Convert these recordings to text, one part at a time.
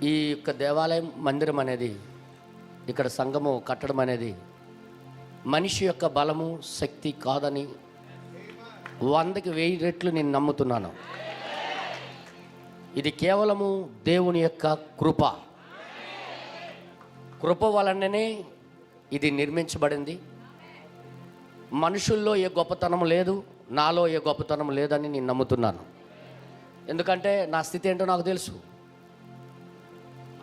ఈ యొక్క దేవాలయం మందిరం అనేది, ఇక్కడ సంఘము కట్టడం అనేది మనిషి యొక్క బలము శక్తి కాదని 100కి 1000 రెట్లు నేను నమ్ముతున్నాను. ఇది కేవలము దేవుని యొక్క కృప వలననే ఇది నిర్మించబడింది. మనుషుల్లో ఏ గొప్పతనం లేదు, నాలో ఏ గొప్పతనం లేదని నేను నమ్ముతున్నాను. ఎందుకంటే నా స్థితి ఏంటో నాకు తెలుసు.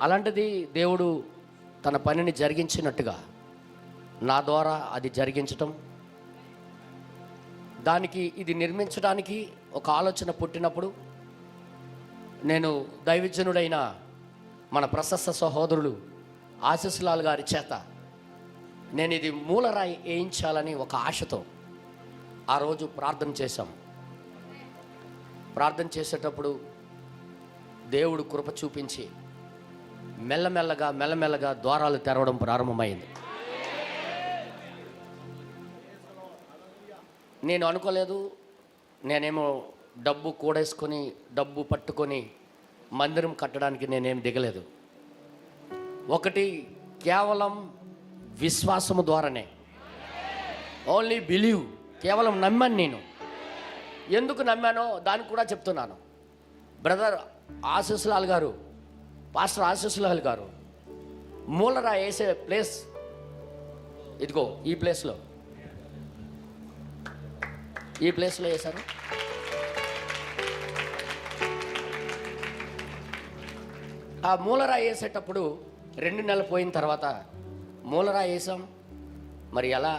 అలాంటిది దేవుడు తన పనిని జరిగించినట్టుగా నా ద్వారా అది జరిగించటం, దానికి ఇది నిర్మించడానికి ఒక ఆలోచన పుట్టినప్పుడు నేను దైవజనుడైన మన ప్రశస్త సహోదరుడు ఆశీస్ లాల్ గారి చేత నేను ఇది మూలరాయి వేయించాలని ఒక ఆశతో ఆ రోజు ప్రార్థన చేశాం. ప్రార్థన చేసేటప్పుడు దేవుడు కృప చూపించి మెల్లమెల్లగా ద్వారాలు తెరవడం ప్రారంభమైంది. నేను అనుకోలేదు, నేనేమో డబ్బు కూడేసుకొని డబ్బు పట్టుకొని మందిరం కట్టడానికి నేనేం దిగలేదు. ఒకటి కేవలం విశ్వాసము ద్వారానే, ఓన్లీ బిలీవ్, కేవలం నమ్మాను. నేను ఎందుకు నమ్మానో దానికి కూడా చెప్తున్నాను. బ్రదర్ ఆశీస్ లాల్ గారు, పాస్టర్ ఆశీస్ లాల్ గారు మూలరాయి వేసే ప్లేస్ ఇదిగో ఈ ప్లేస్లో వేశారు. ఆ మూలరాయి వేసేటప్పుడు 2 నెలలు పోయిన తర్వాత మూలరాయి వేసాం. మరి ఎలా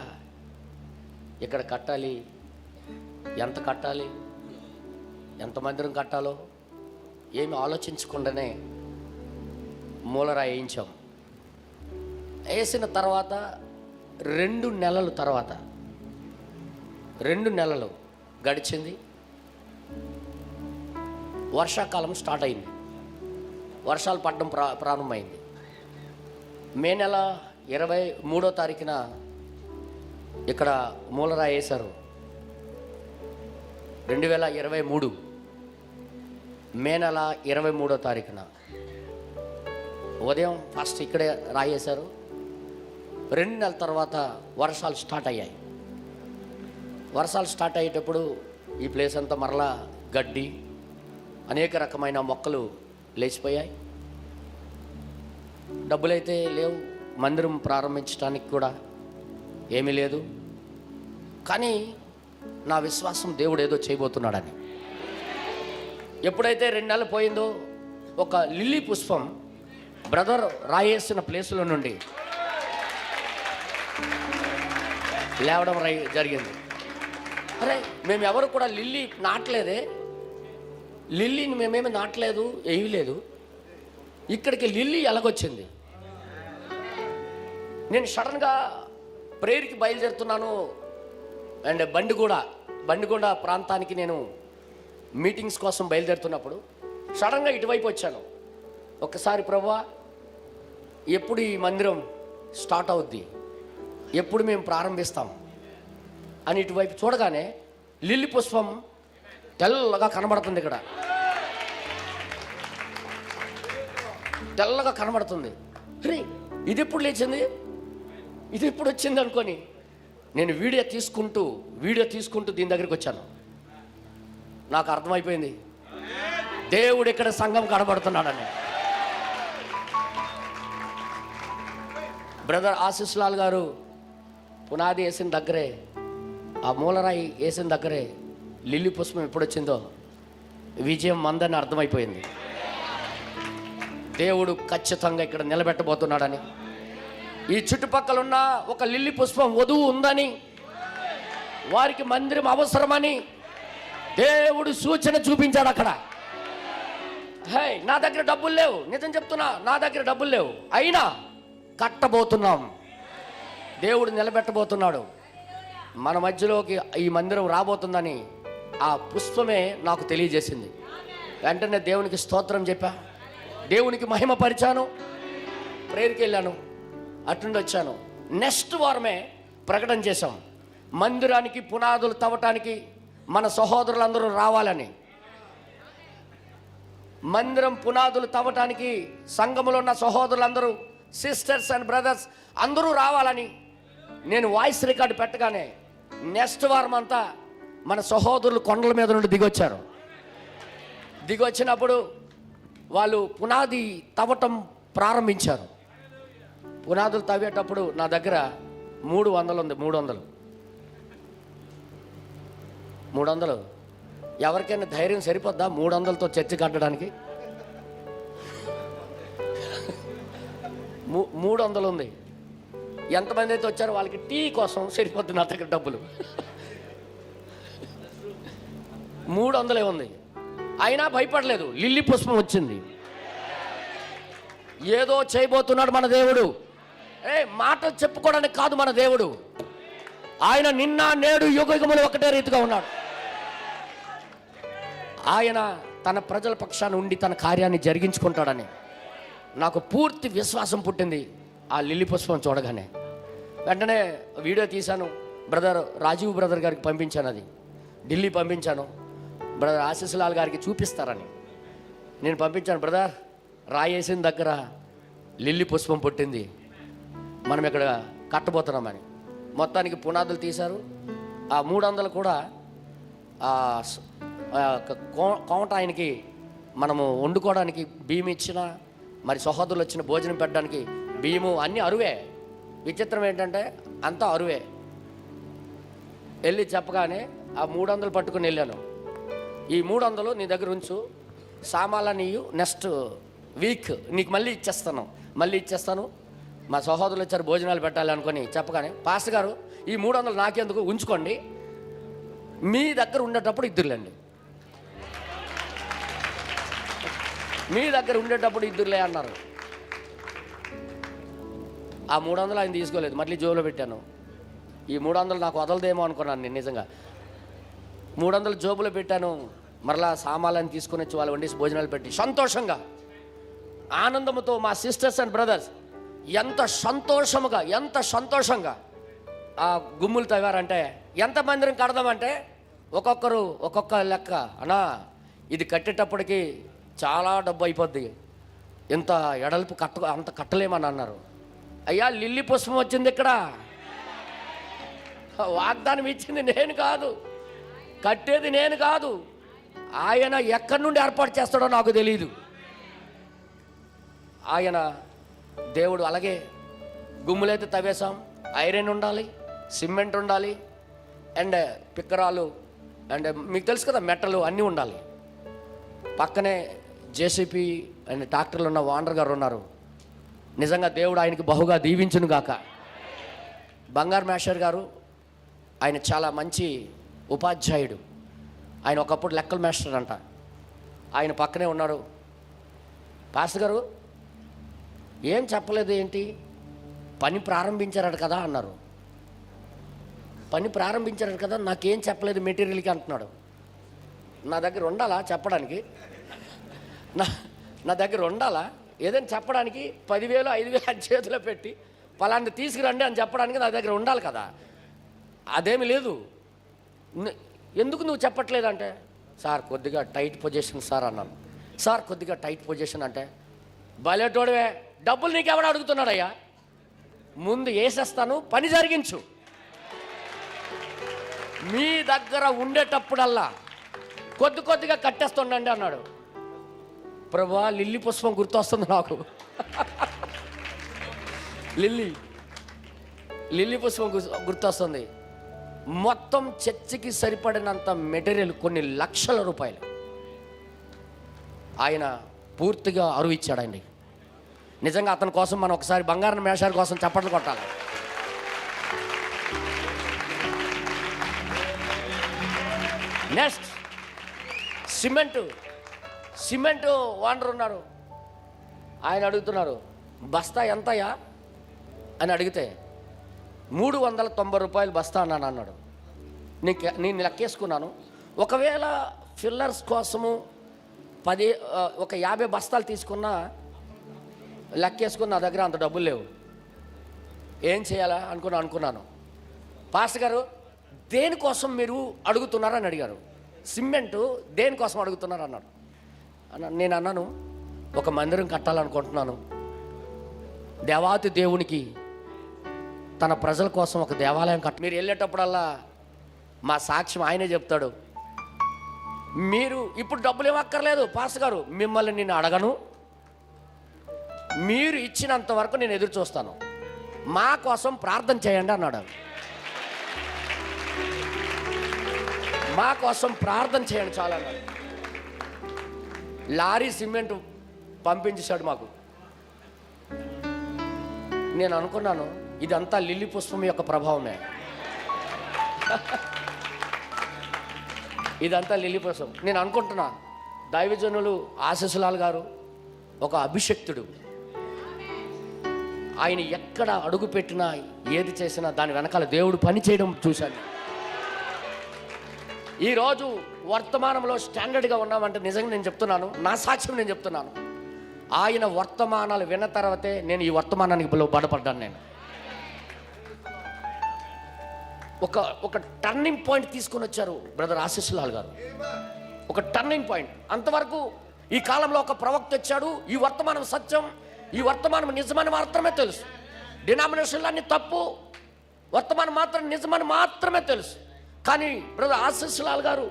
ఇక్కడ కట్టాలి, ఎంత కట్టాలి, ఎంత మందిరం కట్టాలో ఏమి ఆలోచించకుండానే మూలరాయి వేయించాం. వేసిన తర్వాత 2 నెలల తర్వాత 2 నెలలు గడిచింది. వర్షాకాలం స్టార్ట్ అయింది, వర్షాలు పడడం ప్రారంభమైంది. మే నెల 23వ తారీఖున ఇక్కడ మూలరాయి వేశారు. 2023 మే నెల 23వ తారీఖున ఉదయం ఫస్ట్ ఇక్కడే రాయేశారు. 2 నెలల తర్వాత వర్షాలు స్టార్ట్ అయ్యాయి. వర్షాలు స్టార్ట్ అయ్యేటప్పుడు ఈ ప్లేస్ అంతా మరలా గడ్డి, అనేక రకమైన మొక్కలు లేచిపోయాయి. డబ్బులైతే లేవు, మందిరం ప్రారంభించడానికి కూడా ఏమీ లేదు. కానీ నా విశ్వాసం దేవుడు ఏదో చేయబోతున్నాడని. ఎప్పుడైతే 2 నెలలు పోయిందో ఒక లిల్లీ పుష్పం బ్రదర్ రాయేసిన ప్లేసులో నుండి లేవడం జరిగింది. అరే మేము ఎవరు కూడా లిల్లీ నాటలేదే, లిల్లీని మేమేమి నాటలేదు, వేయలేదు, ఇక్కడికి లిల్లీ ఎలాగొచ్చింది? నేను సడన్గా ప్రేయర్కి బయలుదేరుతున్నాను. అండ్ బండిగూడ ప్రాంతానికి నేను మీటింగ్స్ కోసం బయలుదేరుతున్నప్పుడు సడన్గా ఇటువైపు వచ్చాను. ఒకసారి ప్రభువా, ఎప్పుడు ఈ మందిరం స్టార్ట్ అవుద్ది, ఎప్పుడు మేము ప్రారంభిస్తాం అని ఇటువైపు చూడగానే లిల్లీ పుష్పం తెల్లగా కనబడుతుంది. ఇక్కడ తెల్లగా కనబడుతుంది. అరే ఇది ఎప్పుడు లేచింది, ఇది ఎప్పుడు వచ్చింది అనుకొని నేను వీడియో తీసుకుంటూ దీని దగ్గరికి వచ్చాను. నాకు అర్థమైపోయింది దేవుడు ఇక్కడ సంఘం కనబడుతున్నాడని. బ్రదర్ ఆశీస్ లాల్ గారు పునాది వేసిన దగ్గరే, ఆ మూలరాయి వేసిన దగ్గరే లిల్లీ పుష్పం ఎప్పుడు వచ్చిందో విజయం మందని అర్థమైపోయింది. దేవుడు ఖచ్చితంగా ఇక్కడ నిలబెట్టబోతున్నాడని, ఈ చుట్టుపక్కల ఉన్న ఒక లిల్లీ పుష్పం వధువు ఉందని, వారికి మందిరం అవసరమని దేవుడు సూచన చూపించాడు అక్కడ. హే, నా దగ్గర డబ్బులు లేవు, నిజం చెప్తున్నా, నా దగ్గర డబ్బులు లేవు, అయినా కట్టబోతున్నాం. దేవుడు నిలబెట్టబోతున్నాడు. మన మధ్యలోకి ఈ మందిరం రాబోతుందని ఆ పుష్పమే నాకు తెలియజేసింది. వెంటనే దేవునికి స్తోత్రం చెప్పా, దేవునికి మహిమ పరిచాను, ప్రేయర్కి వెళ్ళాను, అటుండి వచ్చాను. నెక్స్ట్ వారమే ప్రకటన చేశాం, మందిరానికి పునాదులు తవ్వటానికి మన సహోదరులందరూ రావాలని. మందిరం పునాదులు తవ్వటానికి సంఘములో ఉన్న సహోదరులందరూ, సిస్టర్స్ అండ్ బ్రదర్స్ అందరూ రావాలని నేను వాయిస్ రికార్డు పెట్టగానే నెక్స్ట్ వారం అంతా మన సహోదరులు కొండల మీద నుండి దిగొచ్చినప్పుడు వాళ్ళు పునాది తవ్వటం ప్రారంభించారు. పునాదులు తవ్వేటప్పుడు నా దగ్గర 300 ఉంది. 300 ఎవరికైనా ధైర్యం సరిపోద్దా 300తో చర్చి కట్టడానికి? 300 ఉంది. ఎంతమంది అయితే వచ్చారో వాళ్ళకి టీ కోసం సరిపోద్ది నా దగ్గర డబ్బులు. 300 ఉంది. అయినా భయపడలేదు. లిల్లీ పుష్పం వచ్చింది. ఏదో చేయబోతున్నాడు మన దేవుడు. మాటలు చెప్పుకోవడానికి కాదు మన దేవుడు. ఆయన నిన్న నేడు యుగయుగములు ఒకటే రీతిగా ఉన్నాడు. ఆయన తన ప్రజల పక్షాన ఉండి తన కార్యాన్ని జరిగించుకుంటాడని నాకు పూర్తి విశ్వాసం పుట్టింది. ఆ లిల్లీ పుష్పం చూడగానే వెంటనే వీడియో తీశాను. బ్రదర్ రాజీవ్ బ్రదర్ గారికి పంపించాను. అది ఢిల్లీ పంపించాను. బ్రదర్ ఆశీస్లాల్ గారికి చూపిస్తారని నేను పంపించాను. బ్రదర్ రాయేసిన దగ్గర లిల్లీ పుష్పం పుట్టింది, మనం ఇక్కడ కట్టబోతున్నామని. మొత్తానికి పునాదులు తీశారు. ఆ 300 కూడా కోట ఆయనకి మనము వండుకోవడానికి బియ్యం ఇచ్చిన, మరి సహోదరులు వచ్చిన భోజనం పెట్టడానికి బియ్యము అన్నీ అరువే. విచిత్రం ఏంటంటే అంతా అరువే. వెళ్ళి చెప్పగానే ఆ 300 పట్టుకుని వెళ్ళాను. ఈ 300 నీ దగ్గర ఉంచు, సామాన్లు నీయు, నెక్స్ట్ వీక్ నీకు మళ్ళీ ఇచ్చేస్తాను. మా సహోదరులు వచ్చారు భోజనాలు పెట్టాలి అనుకొని చెప్పగానే, పాస్టర్ గారు ఈ 300 నాకెందుకు, ఉంచుకోండి, మీ దగ్గర ఉండేటప్పుడు ఇద్దరులేండి, మీ దగ్గర ఉండేటప్పుడు ఇద్దరులే అన్నారు. ఆ 300 ఆయన తీసుకోలేదు, మళ్ళీ జోబులో పెట్టాను. ఈ 300 నాకు వదలదేమో అనుకున్నాను నేను. నిజంగా 300 జోబులో పెట్టాను. మరలా సామాన్లను తీసుకుని వచ్చి వాళ్ళు వండేసి భోజనాలు పెట్టి సంతోషంగా ఆనందంతో మా సిస్టర్స్ అండ్ బ్రదర్స్ ఎంత సంతోషంగా ఆ గుమ్ములు తవ్వారంటే, ఎంతమందిని కడదామంటే ఒక్కొక్కరు ఒక్కొక్క లెక్క. అన్నా ఇది కట్టేటప్పటికి చాలా డబ్బు అయిపోద్ది, ఇంత ఎడల్పు అంత కట్టలేమని అన్నారు. అయ్యా లిల్లీ పుష్పం వచ్చింది ఇక్కడ. వాగ్దానం ఇచ్చింది నేను కాదు, కట్టేది నేను కాదు. ఆయన ఎక్కడి నుండి ఏర్పాటు చేస్తాడో నాకు తెలియదు. ఆయన దేవుడు అలాగే గుమ్ములైతే తవ్వేశాం. ఐరన్ ఉండాలి, సిమెంట్ ఉండాలి, అండ్ పిక్కరాలు, అండ్ మీకు తెలుసు కదా మెట్టలు అన్నీ ఉండాలి. పక్కనే జేసీపీ అండ్ ట్రాక్టర్లు ఉన్న వాండర్ గారు ఉన్నారు. నిజంగా దేవుడు ఆయనకి బహుగా దీవించును గాక. బంగారు మేషర్ గారు ఆయన చాలా మంచి ఉపాధ్యాయుడు. ఆయన ఒకప్పుడు లెక్కల మాస్టర్ అంట. ఆయన పక్కనే ఉన్నారు. పాస్టర్ గారు ఏం చెప్పలేదు ఏంటి, పని ప్రారంభించారట కదా అన్నారు. పని ప్రారంభించారట కదా, నాకేం చెప్పలేదు మెటీరియల్కి అంటున్నాడు. నా దగ్గర ఉండాలా చెప్పడానికి? నా దగ్గర ఉండాలా ఏదైనా చెప్పడానికి? 10,000 5,000 చేతిలో పెట్టి పలాంటి తీసుకురండి అని చెప్పడానికి నా దగ్గర ఉండాలి కదా. అదేమి లేదు. ఎందుకు నువ్వు చెప్పట్లేదంటే, సార్ కొద్దిగా టైట్ పొజిషన్ సార్ అన్నాను. సార్ కొద్దిగా టైట్ పొజిషన్ అంటే, బయటోడవే, డబ్బులు నీకెవడ అడుగుతున్నాడయ్యా, ముందు వేసేస్తాను, పని జరిగించు. మీ దగ్గర ఉండేటప్పుడల్లా కొద్దిగా కట్టేస్తుండండి అన్నాడు. ప్రభువా లిల్లీ పుష్పం గుర్తొస్తుంది నాకు. లిల్లీ పుష్పం గుర్తొస్తుంది. మొత్తం చర్చికి సరిపడినంత మెటీరియల్ కొన్ని లక్షల రూపాయలు ఆయన పూర్తిగా అరువు ఇచ్చాడండి. నిజంగా అతని కోసం మనం ఒకసారి బంగారం మేషారి కోసం చప్పట్లు కొట్టాలి. నెక్స్ట్ సిమెంట్ వాండర్ ఉన్నారు. ఆయన అడుగుతున్నారు, బస్తా ఎంతయా అని అడిగితే 390 రూపాయలు బస్తా అన్నాడు. నేను లెక్కేసుకున్నాను. ఒకవేళ ఫిల్లర్స్ కోసము ఒక 50 బస్తాలు తీసుకున్నా లెక్కేసుకుని నా దగ్గర అంత డబ్బులు లేవు. ఏం చేయాలా అనుకున్నాను. పాస్టర్ గారు దేనికోసం మీరు అడుగుతున్నారని అడిగారు. సిమెంటు దేనికోసం అడుగుతున్నారు అన్నాడు. నేను అన్నాను, ఒక మందిరం కట్టాలనుకుంటున్నాను, దేవాతి దేవునికి తన ప్రజల కోసం ఒక దేవాలయం మీరు వెళ్ళేటప్పుడల్లా మా సాక్ష్యం ఆయనే చెప్తాడు. మీరు ఇప్పుడు డబ్బులు ఇవ్వక్కర్లేదు పాస్టర్ గారు, మిమ్మల్ని నేను అడగను, మీరు ఇచ్చినంత వరకు నేను ఎదురు చూస్తాను, మా కోసం ప్రార్థన చేయండి అన్నాడు. మా కోసం ప్రార్థన చేయండి చాలా అన్నాడు. లారీ సిమెంట్ పంపించేశాడు మాకు. నేను అనుకున్నాను ఇదంతా లిల్లీ పుష్పం యొక్క ప్రభావమే, ఇదంతా లిల్లీ పుష్పం. నేను అనుకుంటున్నా దైవజనులు ఆశీస్సులాల్ గారు ఒక అభిషక్తుడు. ఆయన ఎక్కడ అడుగు పెట్టినా ఏది చేసినా దాని వెనకాల దేవుడు పని చేయడం చూశాను. ఈరోజు వర్తమానంలో స్టాండర్డ్గా ఉన్నామంటే నిజంగా నేను చెప్తున్నాను, నా సాక్ష్యం నేను చెప్తున్నాను. ఆయన వర్తమానాలు విన్న తర్వాతే నేను ఈ వర్తమానానికి బలపడ్డాను. నేను ఒక టర్నింగ్ పాయింట్ తీసుకొని వచ్చారు బ్రదర్ ఆశీస్సులాల్ గారు, ఒక టర్నింగ్ పాయింట్. అంతవరకు ఈ కాలంలో ఒక ప్రవక్త వచ్చాడు, ఈ వర్తమానం సత్యం, ఈ వర్తమానం నిజమని మాత్రమే తెలుసు, డినామినేషన్లన్నీ తప్పు, వర్తమానం మాత్రం నిజమని మాత్రమే తెలుసు. కానీ బ్రదర్ ఆశీస్సులాల్ గారు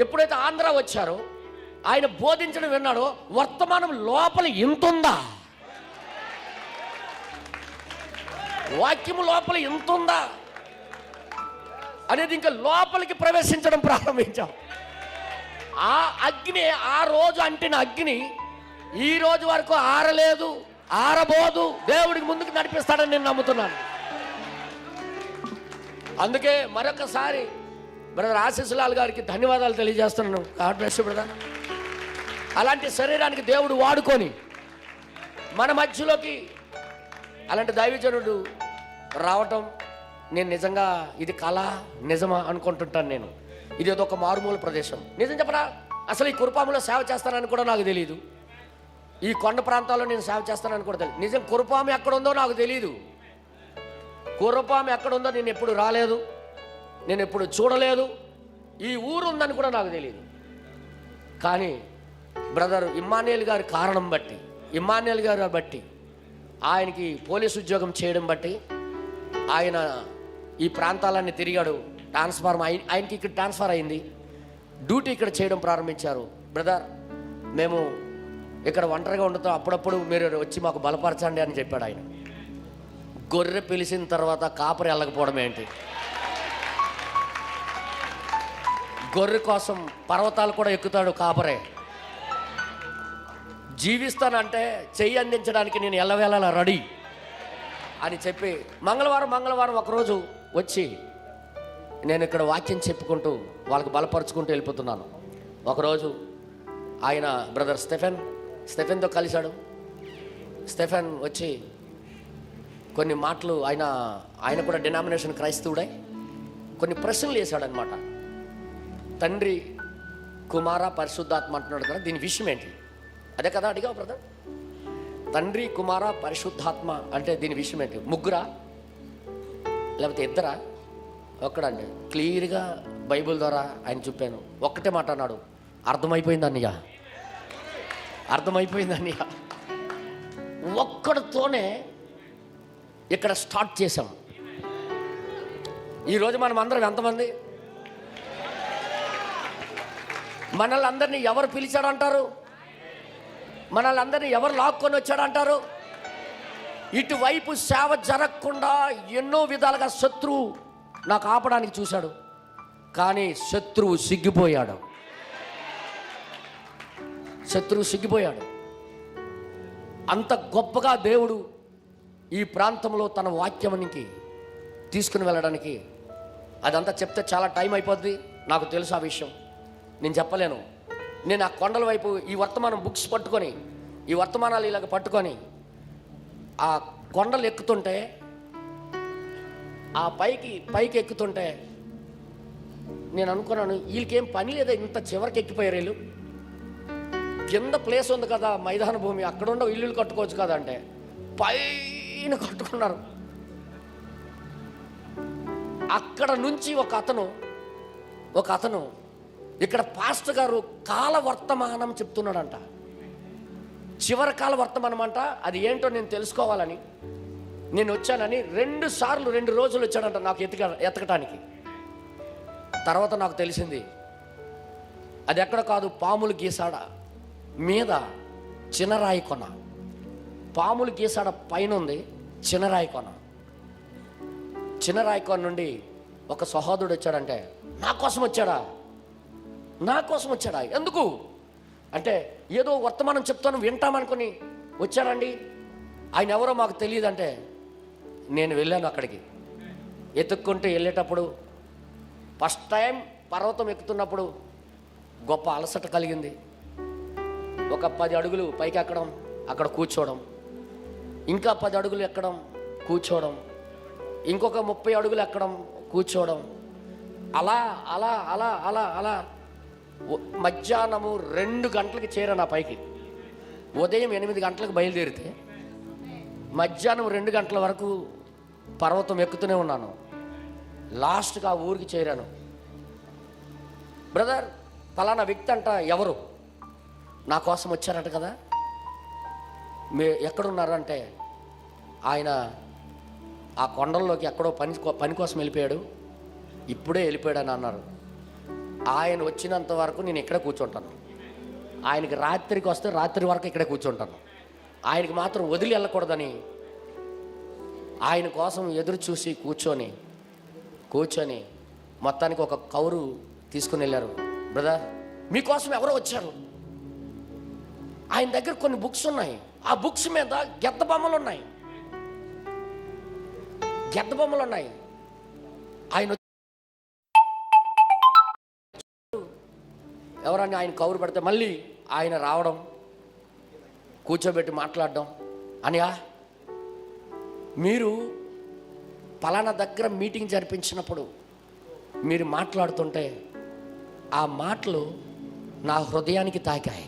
ఎప్పుడైతే ఆంధ్ర వచ్చారో, ఆయన బోధించడం విన్నాడో, వర్తమానం లోపల ఇంతుందా, వాక్యము లోపల ఇంతుందా అనేది ఇంకా లోపలికి ప్రవేశించడం ప్రారంభించాం. ఆ అగ్ని, ఆ రోజు అంటిన అగ్ని ఈ రోజు వరకు ఆరలేదు, ఆరబోదు, దేవుడికి ముందుకు నడిపిస్తాడని నేను నమ్ముతున్నాను. అందుకే మరొకసారి బ్రదర్ ఆశీస్సులాల్ గారికి ధన్యవాదాలు తెలియజేస్తున్నాను. God bless you brother. అలాంటి శరీరానికి దేవుడు వాడుకొని మన మధ్యలోకి అలాంటి దైవజనుడు రావటం, నేను నిజంగా ఇది కళ నిజమా అనుకుంటుంటాను. నేను ఇది ఏదో ఒక మారుమూల ప్రదేశం. నిజం చెప్పరా, అసలు ఈ కురుపాములో సేవ చేస్తానని కూడా నాకు తెలియదు, ఈ కొండ ప్రాంతాల్లో నేను సేవ చేస్తానని కూడా తెలియదు. నిజం కురుపాము ఎక్కడుందో నాకు తెలియదు, కురుపాము ఎక్కడుందో నేను ఎప్పుడు రాలేదు, నేను ఎప్పుడు చూడలేదు, ఈ ఊరు ఉందని కూడా నాకు తెలియదు. కానీ బ్రదర్ ఇమ్మానుయేల్ గారి కారణం బట్టి, ఇమ్మానుయేల్ గారు బట్టి, ఆయనకి పోలీసు ఉద్యోగం చేయడం బట్టి ఆయన ఈ ప్రాంతాలన్నీ తిరిగాడు. ట్రాన్స్ఫార్మ్ ఆయనకి ఇక్కడ ట్రాన్స్ఫర్ అయింది, డ్యూటీ ఇక్కడ చేయడం ప్రారంభించారు. బ్రదర్ మేము ఇక్కడ ఒంటరిగా ఉండటం, అప్పుడప్పుడు మీరు వచ్చి మాకు బలపరచండి అని చెప్పాడు ఆయన. గొర్రె పిలిచిన తర్వాత కాపరి వెళ్ళకపోవడం ఏంటి? గొర్రె కోసం పర్వతాలు కూడా ఎక్కుతాడు కాపరే. జీవిస్తానంటే చెయ్యి అందించడానికి నేను ఎల్లవేళలా రెడీ అని చెప్పి మంగళవారం ఒకరోజు వచ్చి నేను ఇక్కడ వాక్యం చెప్పుకుంటూ వాళ్ళకి బలపరుచుకుంటూ వెళ్ళిపోతున్నాను. ఒకరోజు ఆయన బ్రదర్ స్టెఫెన్తో కలిశాడు. స్టెఫెన్ వచ్చి కొన్ని మాటలు, ఆయన కూడా డినామినేషన్ క్రైస్తవుడై కొన్ని ప్రశ్నలు వేశాడనమాట. తండ్రి కుమార పరిశుద్ధాత్మ అంటున్నాడు కదా, దీని విషయం ఏంటి? అదే కదా అడిగావు బ్రదర్, తండ్రి కుమార పరిశుద్ధాత్మ అంటే దీని విషయం ఏంటి? ముగ్గురా లేకపోతే ఇద్దరా? ఒక్కడండి. క్లియర్గా బైబిల్ ద్వారా ఆయన చెప్పాను. ఒక్కటే మాట అన్నాడు, అర్థమైపోయింది అన్నయ్య, అర్థమైపోయింది అన్నయ్య. ఒక్కడితోనే ఇక్కడ స్టార్ట్ చేశాం. ఈరోజు మనం అందరం ఎంతమంది? మనల్ని అందరినీ ఎవరు పిలిచాడంటారు? మనల్ని అందరినీ ఎవరు లాక్కొని వచ్చాడంటారు? ఇటువైపు సేవ జరగకుండా ఎన్నో విధాలుగా శత్రువు నాకు ఆపడానికి చూశాడు, కానీ శత్రువు సిగ్గిపోయాడు. అంత గొప్పగా దేవుడు ఈ ప్రాంతంలో తన వాక్యానికి తీసుకుని వెళ్ళడానికి, అదంతా చెప్తే చాలా టైం అయిపోద్ది, నాకు తెలుసు ఆ విషయం, నేను చెప్పలేను. నేను ఆ కొండల వైపు ఈ వర్తమానం బుక్స్ పట్టుకొని, ఈ వర్తమానాలు ఇలాగ పట్టుకొని ఆ కొండలు ఎక్కుతుంటే, ఆ పైకి ఎక్కుతుంటే నేను అనుకున్నాను, వీళ్ళకేం పని లేదా, ఇంత చివరికి ఎక్కిపోయారు వీళ్ళు, కింద ప్లేస్ ఉంది కదా మైదాన భూమి, అక్కడ ఉన్న ఇల్లులు కట్టుకోవచ్చు కదా అంటే పైన కట్టుకున్నారు. అక్కడ నుంచి ఒక అతను ఇక్కడ పాస్టర్ గారు కాల వర్తమానం చెప్తున్నాడంట. చివరి కాల వర్తమానం అంట. అది ఏంటో నేను తెలుసుకోవాలని నేను వచ్చానని 2 రోజులు వచ్చాడంట నాకు ఎతకటానికి. తర్వాత నాకు తెలిసింది అది ఎక్కడ కాదు, పాములు గీసాడ మీద చిన్నరాయి కొన. పాములు గీసాడ పైన ఉంది చిన్నరాయి కొన. చిన్నరాయి కొన నుండి ఒక సహోదరుడు వచ్చాడంటే నా కోసం వచ్చాడా? ఎందుకు అంటే ఏదో వర్తమానం చెప్తాను వింటామనుకుని వచ్చాడండి. ఆయన ఎవరో మాకు తెలియదంటే నేను వెళ్ళాను అక్కడికి. ఎత్తుక్కుంటూ వెళ్ళేటప్పుడు ఫస్ట్ టైం పర్వతం ఎక్కుతున్నప్పుడు గొప్ప అలసట కలిగింది. ఒక 10 అడుగులు పైకి ఎక్కడం, అక్కడ కూర్చోవడం, ఇంకా 10 అడుగులు ఎక్కడం, కూర్చోవడం, ఇంకొక 30 అడుగులు ఎక్కడం, కూర్చోవడం, అలా అలా అలా అలా అలా మధ్యాహ్నము 2 గంటలకు చేరాను ఆ పైకి. ఉదయం 8 గంటలకు బయలుదేరితే మధ్యాహ్నం 2 గంటల వరకు పర్వతం ఎక్కుతూనే ఉన్నాను. లాస్ట్గా ఆ ఊరికి చేరాను. బ్రదర్ ఫలానా వ్యక్తి అంట ఎవరు నా కోసం వచ్చారంట కదా, ఎక్కడున్నారంటే ఆయన ఆ కొండల్లోకి ఎక్కడో పని కోసం వెళ్ళిపోయాడు, ఇప్పుడే వెళ్ళిపోయాడని అన్నారు. ఆయన వచ్చినంత వరకు నేను ఇక్కడే కూర్చుంటాను. ఆయనకి రాత్రికి వస్తే రాత్రి వరకు ఇక్కడే కూర్చుంటాను. ఆయనకి మాత్రం వదిలి వెళ్ళకూడదని ఆయన కోసం ఎదురు చూసి కూర్చొని మొత్తానికి ఒక కౌరు తీసుకుని వెళ్ళారు. బ్రదర్ మీకోసం ఎవరో వచ్చారు, ఆయన దగ్గర కొన్ని బుక్స్ ఉన్నాయి, ఆ బుక్స్ మీద గెద్ద బొమ్మలు ఉన్నాయి. ఆయన ఎవరన్నా ఆయన కౌరు పెడితే మళ్ళీ ఆయన రావడం, కూర్చోబెట్టి మాట్లాడడం. అనియా మీరు పలానా దగ్గర మీటింగ్ జరిపించినప్పుడు మీరు మాట్లాడుతుంటే ఆ మాటలు నా హృదయానికి తాకాయి.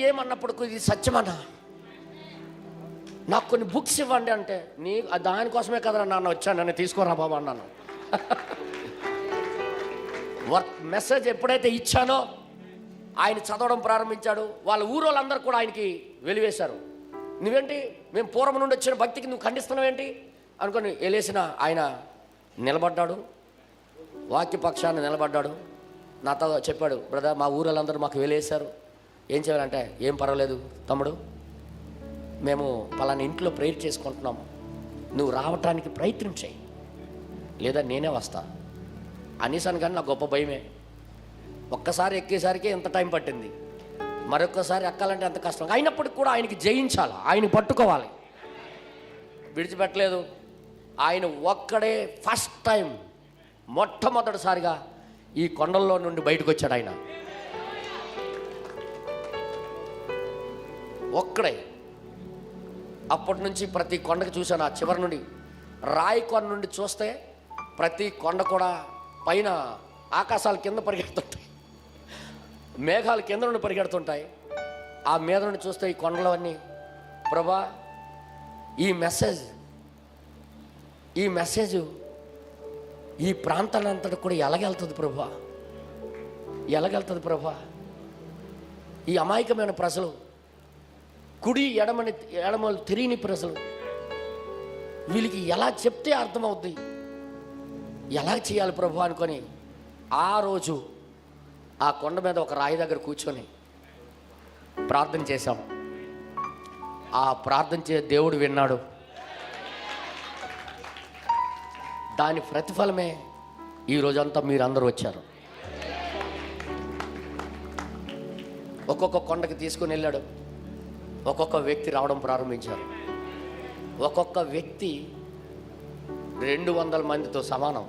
ఏమన్నప్పుడు ఇది సత్యమన్నా, నాకు కొన్ని బుక్స్ ఇవ్వండి అంటే దానికోసమే కదరా నాన్న వచ్చాను, నన్ను తీసుకోరా బాబా అన్నాను. మెసేజ్ ఎప్పుడైతే ఇచ్చానో ఆయన చదవడం ప్రారంభించాడు. వాళ్ళ ఊరోళ్ళందరూ కూడా ఆయనకి వెలివేశారు. నువ్వేంటి మేము పూర్వం నుండి వచ్చిన భక్తికి నువ్వు ఖండిస్తున్నావేంటి అనుకొని వెళ్ళేసిన ఆయన నిలబడ్డాడు, వాక్యపక్షాన్ని నిలబడ్డాడు. నాతో చెప్పాడు, బ్రదర్ మా ఊరోళ్ళందరూ మాకు వెలివేశారు, ఏం చేయాలంటే ఏం పర్వాలేదు తమ్ముడు, మేము పలానా ఇంట్లో ప్రేయర్ చేసుకుంటున్నాము, నువ్వు రావటానికి ప్రయత్నం చేయి, లేదా నేనే వస్తా అనేసాను. కానీ నాకు గొప్ప భయమే. ఒక్కసారి ఎక్కేసరికి ఎంత టైం పట్టింది, మరొక్కసారి ఎక్కాలంటే ఎంత కష్టం. అయినప్పటికి కూడా ఆయనకి జయించాలి, ఆయన పట్టుకోవాలి, విడిచిపెట్టలేదు. ఆయన ఒక్కడే ఫస్ట్ టైం మొట్టమొదటిసారిగా ఈ కొండల్లో నుండి బయటకు వచ్చాడు. ఆయన ఒక్కడే. అప్పటి నుంచి ప్రతి కొండకి చూశాను. ఆ చివరి నుండి రాయి కొండ నుండి చూస్తే ప్రతి కొండ కూడా పైన ఆకాశాల కింద పరిగెడుతుంటాయి, మేఘాలు కింద నుండి పరిగెడుతుంటాయి. ఆ మీద నుండి చూస్తే ఈ కొండలవన్నీ ప్రభా ఈ మెసేజ్ ఈ ప్రాంతాన్ని అంతటా కూడా ఎలాగెళ్తుంది ప్రభా, ఈ అమాయకమైన ప్రజలు, కుడి ఎడమలు తిరిగిని ప్రజలు, వీళ్ళకి ఎలా చెప్తే అర్థమవుద్ది, ఎలా చేయాలి ప్రభు అనుకొని ఆ రోజు ఆ కొండ మీద ఒక రాయి దగ్గర కూర్చొని ప్రార్థన చేశాం. ఆ ప్రార్థన దేవుడు విన్నాడు. దాని ప్రతిఫలమే ఈ రోజంతా మీరందరూ వచ్చారు. ఒక్కొక్క కొండకి తీసుకుని వెళ్ళాడు. ఒక్కొక్క వ్యక్తి రావడం ప్రారంభించారు. ఒక్కొక్క వ్యక్తి 200 మందితో సమానం.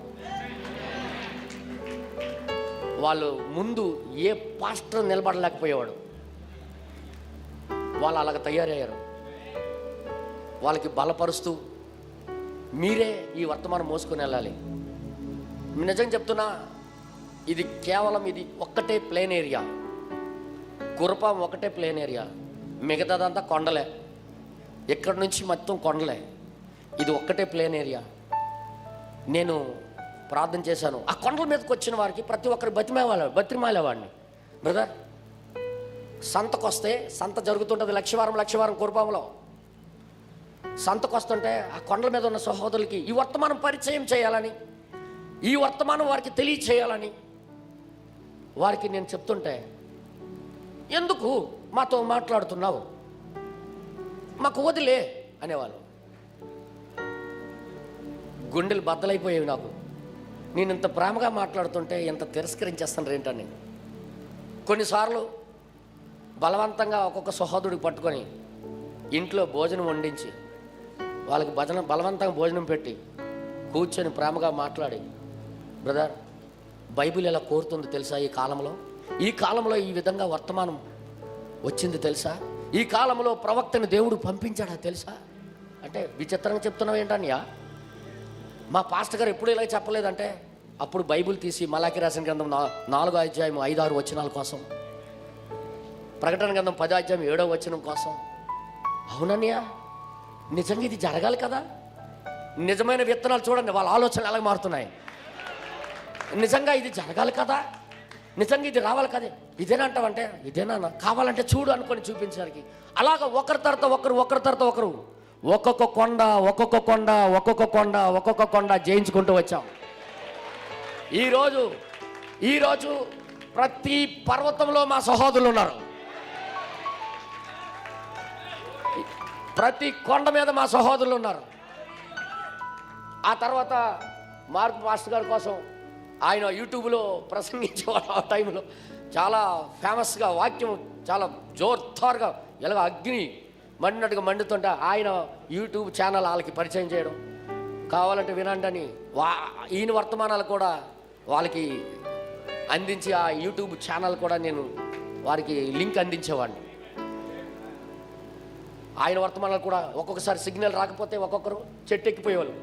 వాళ్ళు ముందు ఏ పాస్టర్ నిలబడలేకపోయేవాడు, వాళ్ళు అలాగ తయారయ్యారు. వాళ్ళకి బలపరుస్తూ మీరే ఈ వర్తమానం మోసుకొని వెళ్ళాలి. నిజంగా చెప్తున్నా, ఇది కేవలం ఇది ఒక్కటే ప్లేన్ ఏరియా, కురపం ఒకటే ప్లేన్ ఏరియా, మిగతాదంతా కొండలే. ఎక్కడి నుంచి మొత్తం కొండలే, ఇది ఒక్కటే ప్లేన్ ఏరియా. నేను ప్రార్థన చేశాను. ఆ కొండల మీదకి వచ్చిన వారికి ప్రతి ఒక్కరు బతిమాలేవాడిని, బ్రదర్, సంతకొస్తే, సంత జరుగుతుంటుంది లక్షవారం కురుపాములో. సంతకొస్తుంటే ఆ కొండల మీద ఉన్న సహోదరులకి ఈ వర్తమానం పరిచయం చేయాలని, ఈ వర్తమానం వారికి తెలియచేయాలని వారికి నేను చెప్తుంటే, ఎందుకు మాతో మాట్లాడుతున్నావు, మాకు వదిలే అనేవాళ్ళు. గుండెలు బద్దలైపోయేవి నాకు. నేను ఇంత ప్రేమగా మాట్లాడుతుంటే ఎంత తిరస్కరించేస్తాను ఏంటని. కొన్నిసార్లు బలవంతంగా ఒక్కొక్క సహోదరుడికి పట్టుకొని ఇంట్లో భోజనం వండించి వాళ్ళకి బలవంతంగా భోజనం పెట్టి కూర్చొని ప్రేమగా మాట్లాడి, బ్రదర్ బైబిల్ ఎలా కోరుతుంది తెలుసా, ఈ కాలంలో ఈ విధంగా వర్తమానం వచ్చింది తెలుసా, ఈ కాలంలో ప్రవక్తని దేవుడు పంపించాడా తెలుసా అంటే, విచిత్రంగా చెప్తున్నావు ఏంటన్నయ్యా, మా పాస్టర్ గారు ఎప్పుడు ఇలా చెప్పలేదంటే, అప్పుడు బైబిల్ తీసి మలాకి రాసిన గ్రంథం 4వ అధ్యాయం 5-6 వచనాల కోసం, ప్రకటన గ్రంథం 10వ అధ్యాయం 7వ వచనం కోసం. అవునన్నయ్య, నిజంగా ఇది జరగాలి కదా. నిజమైన విత్తనాలు చూడండి, వాళ్ళ ఆలోచనలు ఎలా మారుతున్నాయి. నిజంగా ఇది జరగాలి కదా, నిజంగా ఇది రావాలి కదా. ఇదేనంటావంటే ఇదేనా, కావాలంటే చూడు అనుకొని చూపించడానికి. అలాగ ఒకరి తర్వాత ఒకరు ఒక్కొక్క కొండ జయించుకుంటూ వచ్చాం. ఈరోజు ప్రతి పర్వతంలో మా సహోదరులు ఉన్నారు, ప్రతి కొండ మీద మా సహోదరులు ఉన్నారు. ఆ తర్వాత మార్క్ మాస్టర్ గారి కోసం ఆయన యూట్యూబ్లో ప్రసంగించేవాడు. ఆ టైంలో చాలా ఫేమస్గా వాక్యం చాలా జోర్దార్గా ఎలాగ అగ్ని మండినట్టుగా మండుతుంటే ఆయన యూట్యూబ్ ఛానల్ వాళ్ళకి పరిచయం చేయడం, కావాలంటే వినండి అని ఈయన వర్తమానాలు కూడా వాళ్ళకి అందించి ఆ యూట్యూబ్ ఛానల్ కూడా నేను వారికి లింక్ అందించేవాడిని. ఆయన వర్తమానాలు కూడా ఒక్కొక్కసారి సిగ్నల్ రాకపోతే ఒక్కొక్కరు చెట్టు ఎక్కిపోయేవాళ్ళు.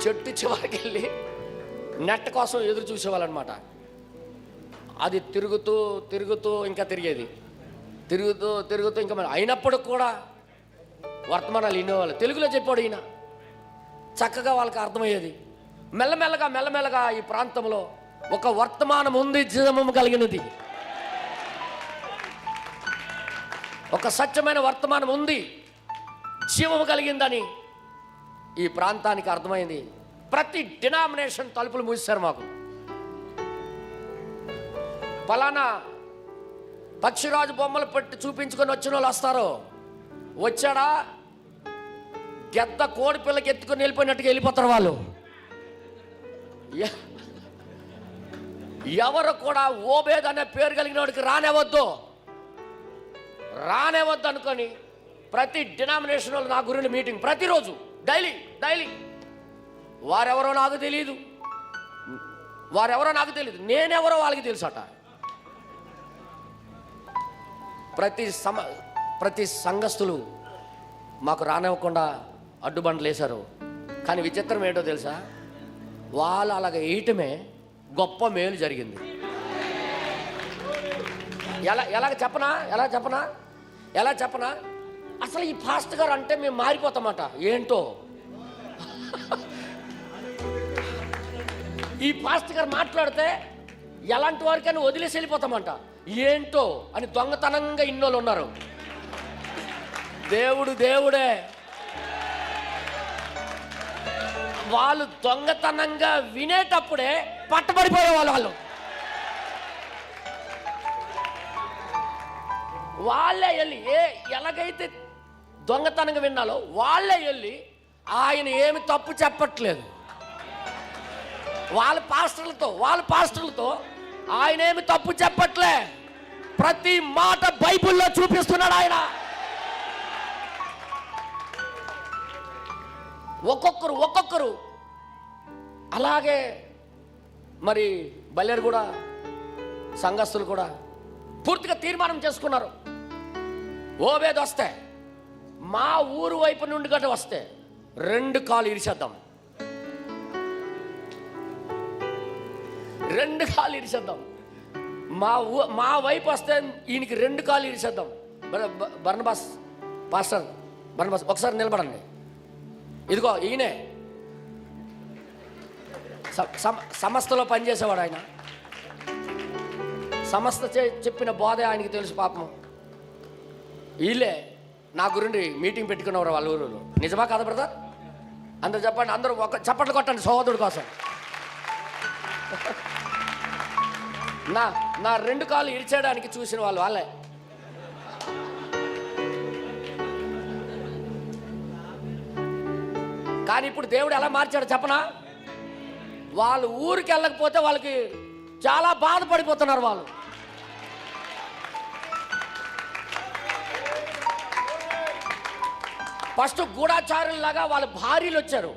చెట్టు చివరికి వెళ్ళి నెట్ కోసం ఎదురు చూసేవాళ్ళు అనమాట. అది తిరుగుతూ ఇంకా తిరిగేది, తిరుగుతూ ఇంకా అయినప్పుడు కూడా వర్తమానాలు వినేవాళ్ళు. తెలుగులో చెప్పాడు ఈయన, చక్కగా వాళ్ళకి అర్థమయ్యేది. మెల్లమెల్లగా ఈ ప్రాంతంలో ఒక వర్తమానం ఉంది, జీవము కలిగినది, ఒక సత్యమైన వర్తమానం ఉంది, జీవము కలిగిందని ఈ ప్రాంతానికి అర్థమైంది. ప్రతి డినామినేషన్ తలుపులు మూసేశారు మాకు. ఫలానా పక్షిరాజు బొమ్మలు పెట్టి చూపించుకొని వచ్చిన వాళ్ళు వస్తారు, వచ్చాడా గెద్ద కోడి పిల్లకి ఎత్తుకొని వెళ్ళిపోయినట్టుగా వెళ్ళిపోతారు వాళ్ళు. ఎవరు కూడా ఓబేద్ అనే పేరు కలిగిన వాడికి రానేవద్దు అనుకొని ప్రతి డినామినేషన్ వాళ్ళు నా గురించి మీటింగ్ ప్రతిరోజు డైలీ వారెవరో నాకు తెలియదు, నేనెవరో వాళ్ళకి తెలుసట. ప్రతి సంఘస్థులు మాకు రానివ్వకుండా అడ్డుబండలు వేశారు. కానీ విచిత్రం ఏంటో తెలుసా, వాళ్ళు అలాగ వేయటమే గొప్ప మేలు జరిగింది. ఎలా చెప్పనా అసలు ఈ పాస్టర్ గారు అంటే మేము మారిపోతామట. ఏంటో ఈ పాస్టర్ గారు మాట్లాడితే ఎలాంటి వారికైనా వదిలేసి వెళ్ళిపోతామంట. ఏంటో అని దొంగతనంగా ఇన్నోళ్ళు ఉన్నారు. దేవుడే వాళ్ళు దొంగతనంగా వినేటప్పుడే పట్టబడిపోయే వాళ్ళు వాళ్ళే వెళ్ళి ఎలాగైతే దొంగతనంగా విన్నాలో వాళ్ళే వెళ్ళి ఆయన ఏమి తప్పు చెప్పట్లేదు, వాళ్ళ పాస్టర్లతో ఆయన ఏమి తప్పు చెప్పట్లే, ప్రతి మాట బైబిల్లో చూపిస్తున్నాడు ఆయన. ఒక్కొక్కరు అలాగే మరి బల్లేరు కూడా సంఘస్థులు కూడా పూర్తిగా తీర్మానం చేసుకున్నారు. ఓబేద్ వస్తే మా ఊరు వైపు నుండి గట్ట వస్తే 2 కాలు ఇరిచేద్దాం, 2 కాలు ఇరిచేద్దాం. మా వైపు వస్తే ఈయనకి 2 కాలు ఇరిచేద్దాం. బర్నబాస్ పాస్టర్ ఒకసారి నిలబడండి. ఇదిగో ఈయనే సంస్థలో పనిచేసేవాడు ఆయన. సంస్థ చెప్పిన బోధ ఆయనకి తెలుసు పాపం. వీళ్ళే నా గురించి మీటింగ్ పెట్టుకున్నవారు వాళ్ళ ఊరిలో. నిజమా కాదా బ్రదర్? అందరూ చెప్పండి, అందరూ ఒక చప్పట్లు కొట్టండి సహోదరుడి కోసం. నా 2 కాళ్ళు ఇరిచేయడానికి చూసిన వాళ్ళే. కానీ ఇప్పుడు దేవుడు ఎలా మార్చాడు చెప్పనా? వాళ్ళు ఊరికి వెళ్ళకపోతే వాళ్ళకి చాలా బాధపడిపోతున్నారు వాళ్ళు. ఫస్ట్ గూఢాచారుల్లాగా వాళ్ళ భార్యలు వచ్చారు.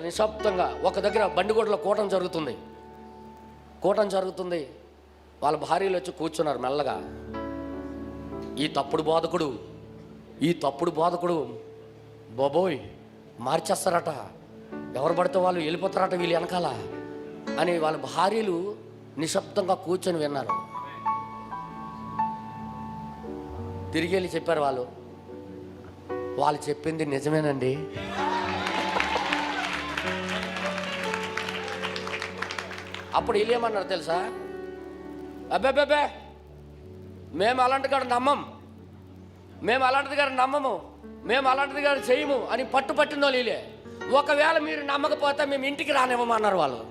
నిశ్శబ్దంగా ఒక దగ్గర బండిగూడలో కూటం జరుగుతుంది. వాళ్ళ భార్యలు వచ్చి కూర్చున్నారు మెల్లగా. ఈ తప్పుడు బోధకుడు బాబోయ్ మార్చేస్తారట, ఎవరు పడితే వాళ్ళు వెళ్ళిపోతారట వీళ్ళు వెనకాల అని వాళ్ళ భార్యలు నిశ్శబ్దంగా కూర్చొని విన్నారు. తిరిగి వెళ్ళి చెప్పారు వాళ్ళు చెప్పింది నిజమేనండి. అప్పుడు వీళ్ళు ఏమన్నారు తెలుసా? అబ్బే మేము అలాంటి గారు నమ్మము, మేము అలాంటిది గారు చేయము అని పట్టుపట్టిందో వీళ్ళే. ఒకవేళ మీరు నమ్మకపోతే మేము ఇంటికి రానివ్వమన్నారు వాళ్ళు.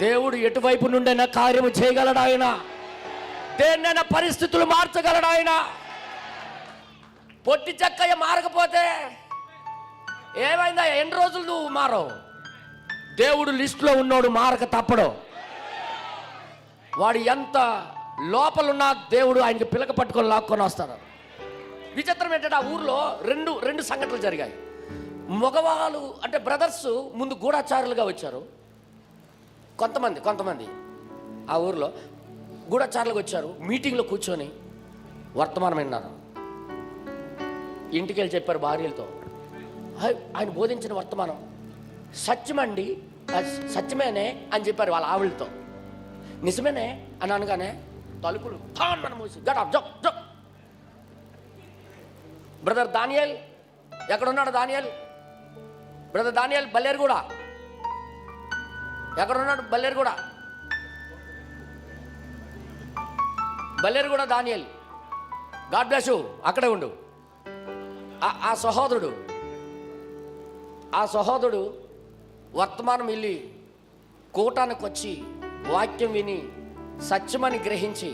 దేవుడు ఎటువైపు నుండైనా కార్యము చేయగలడు ఆయన. దేన్నైనా పరిస్థితులు మార్చగలడు ఆయన. పొట్టి చక్కయ్య మారకపోతే ఏమైందా? ఎన్ని రోజులు నువ్వు మారవు? దేవుడు లిస్టులో ఉన్నోడు మారక తప్పడు. వాడు ఎంత లోపలున్నా దేవుడు ఆయనకి పిలక పట్టుకొని లాక్కొని వస్తాడు. విచిత్రం ఏంటంటే ఆ ఊర్లో రెండు సంఘటనలు జరిగాయి. మగవాళ్ళు అంటే బ్రదర్స్ ముందు గూఢాచారులుగా వచ్చారు. కొంతమంది ఆ ఊర్లో గూఢాచారులుగా వచ్చారు. మీటింగ్లో కూర్చొని వర్తమానం విన్నారు. ఇంటికి వెళ్ళి చెప్పారు భార్యలతో, ఆయన బోధించిన వర్తమానం సత్యమండి, సత్యమేనే అని చెప్పారు వాళ్ళ ఆవిడతో. నిజమేనే అని అనగానే తలుపులు తాను మూసి జప్. బ్రదర్ దానియేల్ ఎక్కడున్నాడు? బ్రదర్ దానియేల్ బల్లేరుగూడ ఎక్కడున్నాడు? బల్లేరుగూడ దానియేల్, గాడ్ బ్లెస్ యు, అక్కడే ఉండు. ఆ సహోదరుడు వర్తమానం వెళ్ళి కూటానికి వచ్చి వాక్యం విని సత్యమని గ్రహించి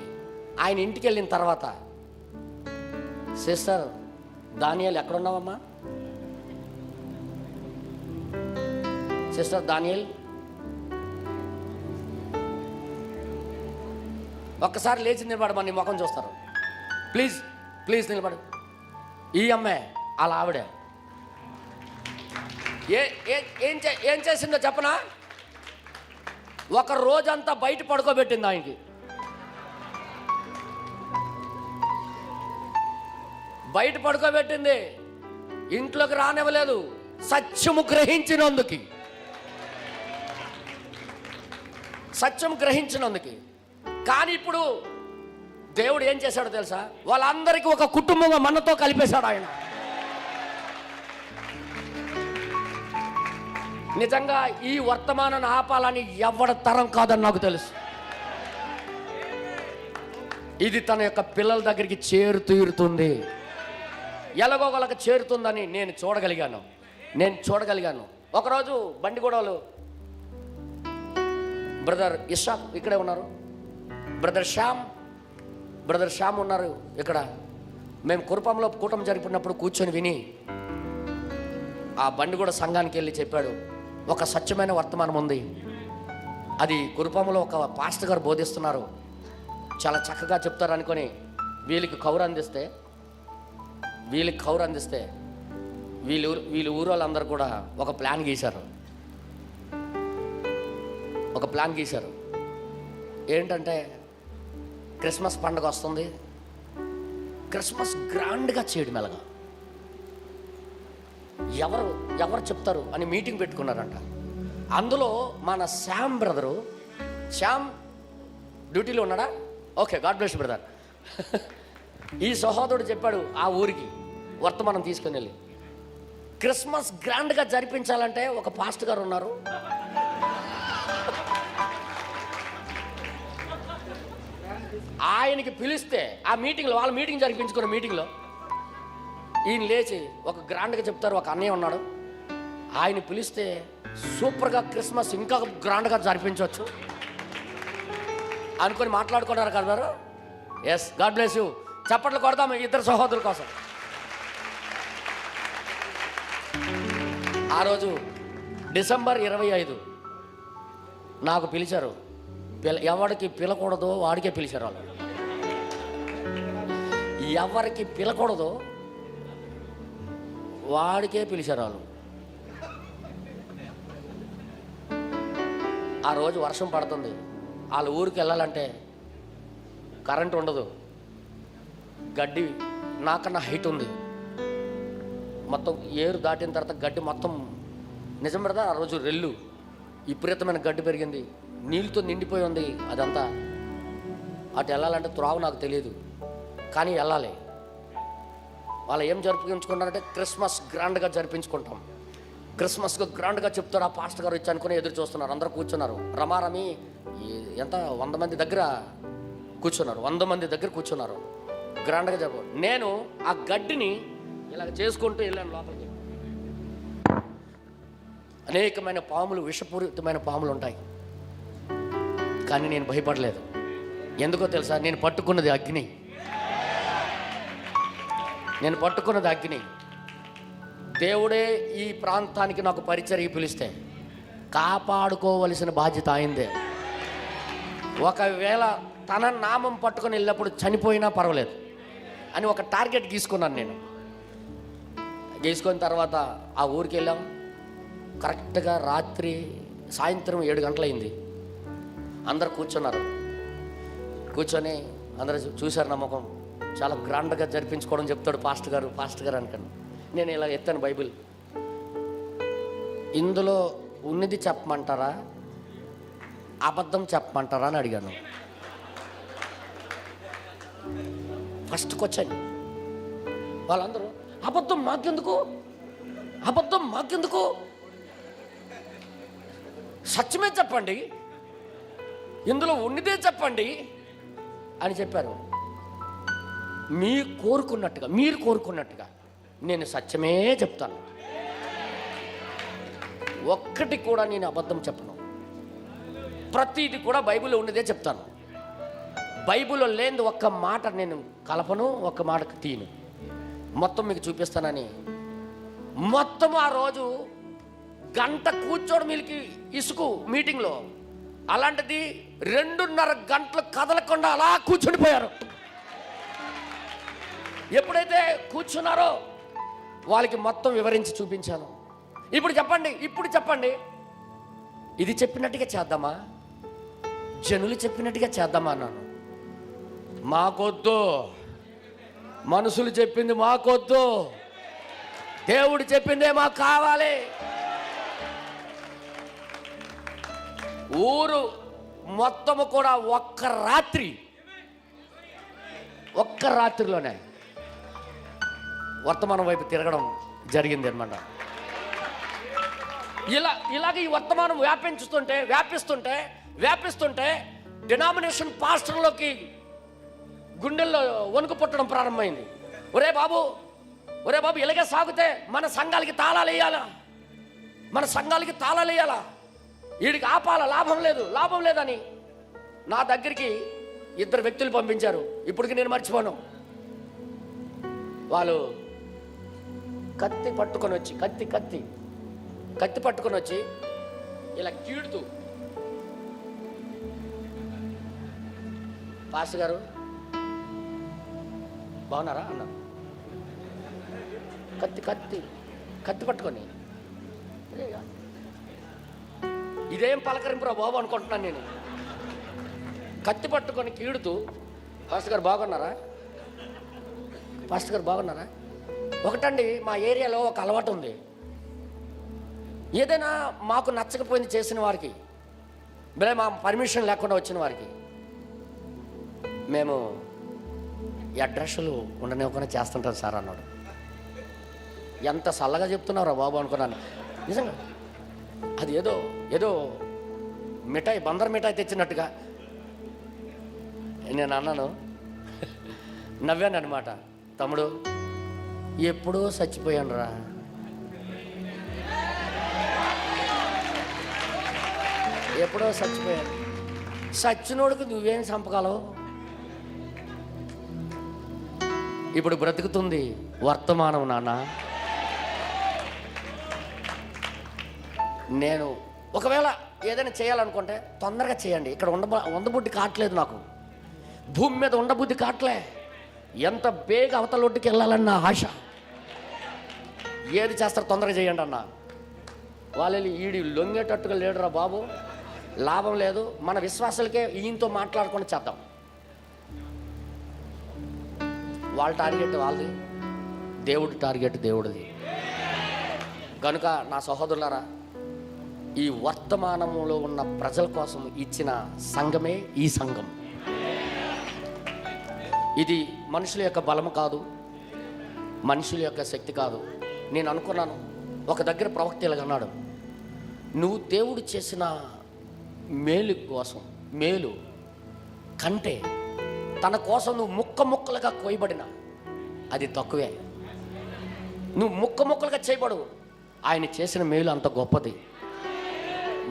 ఆయన ఇంటికి వెళ్ళిన తర్వాత, సిస్టర్ దానియేల్ ఎక్కడున్నావమ్మా? సిస్టర్ దానియేల్ ఒక్కసారి లేచి నిలబడమని నీ ముఖం చూస్తారు. ప్లీజ్ నిలబడు. ఈ అమ్మాయి అలా ఆవిడే ఏం చేసిందో చెప్పనా? ఒక రోజంతా బయట పడుకోబెట్టింది ఆయనకి. బయట పడుకోబెట్టింది, ఇంట్లోకి రానివ్వలేదు. సత్యము గ్రహించినందుకు. కానీ ఇప్పుడు దేవుడు ఏం చేశాడో తెలుసా? వాళ్ళందరికీ ఒక కుటుంబంగా మనతో కలిపేశాడు ఆయన. నిజంగా ఈ వర్తమానాన్ని ఆపాలని ఎవరి తరం కాదని నాకు తెలుసు. ఇది తన యొక్క పిల్లల దగ్గరికి చేరుతీరుతుంది, ఎలాగోగలకు చేరుతుందని నేను చూడగలిగాను. ఒకరోజు బండిగూడలో బ్రదర్ ఇషాక్ ఇక్కడే ఉన్నారు, బ్రదర్ శ్యామ్ ఉన్నారు ఇక్కడ. మేము కురుపంలో కూటమి జరిపినప్పుడు కూర్చొని విని ఆ బండిగూడ సంఘానికి వెళ్ళి చెప్పాడు, ఒక సత్యమైన వర్తమానం ఉంది, అది కురుపంలో ఒక పాస్టర్ గారు బోధిస్తున్నారు, చాలా చక్కగా చెప్తారు అనుకొని వీళ్ళకి కౌరు అందిస్తే వీళ్ళ ఊరు వాళ్ళందరూ కూడా ఒక ప్లాన్ గీశారు. ఏంటంటే క్రిస్మస్ పండుగ వస్తుంది, క్రిస్మస్ గ్రాండ్గా చేయడం ఎలాగా, ఎవరు చెప్తారు అని మీటింగ్ పెట్టుకున్నారంట. అందులో మన శ్యామ్ డ్యూటీలో ఉన్నాడా? Okay, God bless brother. ఈ సహోదరుడు చెప్పాడు ఆ ఊరికి వర్తమానం తీసుకుని వెళ్ళి, క్రిస్మస్ గ్రాండ్గా జరిపించాలంటే ఒక పాస్టర్ గారు ఉన్నారు, ఆయనకి పిలిస్తే ఆ మీటింగ్లో, వాళ్ళ మీటింగ్ జరిపించుకున్న మీటింగ్లో ఈయన లేచి ఒక గ్రాండ్గా చెప్తారు, ఒక అన్నయ్య ఉన్నాడు, ఆయన పిలిస్తే సూపర్గా క్రిస్మస్ ఇంకా గ్రాండ్గా జరిపించవచ్చు అనుకొని మాట్లాడుకున్నారు కదా. Yes, God bless you. చప్పట్లు కొడదాం ఇద్దరు సహోదరుల కోసం. ఆ రోజు డిసెంబర్ 25 నాకు పిలిచారు. ఎవరికి పిలకూడదో వాడికే పిలిచారు వాళ్ళు. ఎవరికి పిలకూడదో వాడికే పిలిచారు వాళ్ళు. ఆ రోజు వర్షం పడుతుంది, వాళ్ళ ఊరికి వెళ్ళాలంటే కరెంట్ ఉండదు, గడ్డి నాకన్నా హైట్ ఉంది, మొత్తం ఏరు దాటిన తర్వాత గడ్డి మొత్తం నిజం పెడతా. ఆ రోజు రెల్లు విపరీతమైన గడ్డి పెరిగింది, నీళ్ళతో నిండిపోయి ఉంది అదంతా. అటు వెళ్ళాలంటే త్రోవ నాకు తెలియదు, కానీ వెళ్ళాలి. వాళ్ళు ఏం జరిపించుకుంటారంటే క్రిస్మస్ గ్రాండ్గా జరిపించుకుంటాం, క్రిస్మస్గా గ్రాండ్గా చెప్తారు. ఆ పాస్టర్ గారు ఇచ్చి అనుకుని ఎదురు చూస్తున్నారు. అందరూ కూర్చున్నారు, రమారమి ఎంత 100 మంది దగ్గర కూర్చున్నారు, 100 మంది దగ్గర కూర్చున్నారు. గ్రాండ్గా చెప్పు. నేను ఆ గడ్డిని ఇలా చేసుకుంటూ వెళ్ళాను లోపలికి. అనేకమైన పాములు, విషపూరితమైన పాములు ఉంటాయి, కానీ నేను భయపడలేదు. ఎందుకో తెలుసా? నేను పట్టుకున్నది అగ్ని. నేను పట్టుకున్నది అగ్ని. దేవుడే ఈ ప్రాంతానికి నాకు పరిచర్య పిలిస్తే కాపాడుకోవలసిన బాధ్యత ఆయనదే. ఒకవేళ తన నామం పట్టుకొని వెళ్ళినప్పుడు చనిపోయినా పర్వాలేదు అని ఒక టార్గెట్ గీసుకున్నాను నేను. గీసుకున్న తర్వాత ఆ ఊరికి వెళ్ళాం. కరెక్ట్గా సాయంత్రం 7 గంటలైంది. అందరు కూర్చున్నారు. కూర్చొని అందరూ చూశారు నా ముఖం. చాలా గ్రాండ్గా జరిపించుకోవడం చెప్తాడు పాస్టర్ గారు అనుకున్నాను. నేను ఇలా ఎత్తాను బైబిల్. ఇందులో ఉన్నది చెప్పమంటారా, అబద్ధం చెప్పమంటారా అని అడిగాను. First question. వాళ్ళందరూ అబద్ధం మాకెందుకు, సత్యమే చెప్పండి, ఇందులో ఉన్నదే చెప్పండి అని చెప్పారు. మీరు కోరుకున్నట్టుగా నేను సత్యమే చెప్తాను. ఒక్కటి కూడా నేను అబద్ధం చెప్పను. ప్రతిది కూడా బైబిల్లో ఉన్నదే చెప్తాను. బైబిల్లో లేని ఒక్క మాట నేను కలపను, ఒక్క మాటకు తీను. మొత్తం మీకు చూపిస్తానని మొత్తం ఆ రోజు గంట కూర్చోడు మీలకి ఇసుకు మీటింగ్లో. అలాంటిది 2.5 గంటలు కదలకుండా అలా కూర్చుండిపోయారు. ఎప్పుడైతే కూర్చున్నారో వాళ్ళకి మొత్తం వివరించి చూపించాను. ఇప్పుడు చెప్పండి, ఇది చెప్పినట్టుగా చేద్దామా, జనులు చెప్పినట్టుగా చేద్దామా అన్నాను. మాకొద్దు, మనుషులు చెప్పింది మాకొద్దు, దేవుడు చెప్పిందే మాకు కావాలి. ఊరు మొత్తము కూడా ఒక్క రాత్రిలోనే వర్తమానం వైపు తిరగడం జరిగింది అన్నమాట. ఇలాగ ఈ వర్తమానం వ్యాపిస్తుంటే డినామినేషన్ పాస్టర్లోకి గుండెల్లో వణుకు పుట్టడం ప్రారంభమైంది. ఒరే బాబు ఇలాగే సాగితే మన సంఘాలకి తాళాలు వేయాలా, వీడికి ఆపాల, లాభం లేదని నా దగ్గరికి 2 వ్యక్తులు పంపించారు. ఇప్పటికి నేను మర్చిపోను. వాళ్ళు కత్తి పట్టుకొని వచ్చి ఇలా కీడుతూ, పాస్టర్ గారు బాగున్నారా అన్నారు. కత్తి పట్టుకొని ఇదేం పలకరింపురా బాబు అనుకుంటున్నాను నేను. కత్తి పట్టుకొని కీడుతూ, పాస్టర్ గారు బాగున్నారా? ఒకటండి, మా ఏరియాలో ఒక అలవాటు ఉంది. ఏదైనా మాకు నచ్చకపోయింది చేసిన వారికి, మా పర్మిషన్ లేకుండా వచ్చిన వారికి మేము ఈ అడ్రస్లు ఉండనివ్వకుండా చేస్తుంటారు సార్ అన్నాడు. ఎంత చల్లగా చెప్తున్నారా బాబు అనుకున్నాను. నిజంగా అది ఏదో ఏదో మిఠాయి, బందర్ మిఠాయి తెచ్చినట్టుగా నేను అన్నాను, నవ్వాను అనమాట. తమ్ముడు ఎప్పుడో చచ్చిపోయాను రా, ఎప్పుడో చచ్చిపోయాను. చచ్చినోడికి నువ్వేం చంపగలవు? ఇప్పుడు బ్రతుకుతుంది వర్తమానం నాన్న. నేను ఒకవేళ ఏదైనా చేయాలనుకుంటే తొందరగా చేయండి. ఇక్కడ ఉండబుద్ధి కావట్లేదు, నాకు భూమి మీద ఉండబుద్ధి కావట్లే. ఎంత బేగ అవతల ఒడ్డుకి వెళ్ళాలన్న ఆశ. ఏది చేస్తారు తొందరగా చేయండి అన్న. వాళ్ళు ఈడి లొంగేటట్టుగా లేడురా బాబు, లాభం లేదు. మన విశ్వాసాలకే ఈయనతో మాట్లాడుకొని చేద్దాం. వాళ్ళ టార్గెట్ వాళ్ళది, దేవుడి టార్గెట్ దేవుడిది. కనుక నా సహోదరులారా, ఈ వర్తమానంలో ఉన్న ప్రజల కోసం ఇచ్చిన సంఘమే ఈ సంఘం. ఇది మనుషుల యొక్క బలము కాదు, మనుషుల యొక్క శక్తి కాదు. నేను అనుకున్నాను, ఒక దగ్గర ప్రవక్త ఇలాగన్నాడు, నువ్వు దేవుడు చేసిన మేలు కోసం, మేలు కంటే తన కోసం నువ్వు ముక్క ముక్కలుగా కోయబడిన అది తక్కువే. నువ్వు ముక్క ముక్కలుగా చేయబడు, ఆయన చేసిన మేలు అంత గొప్పది.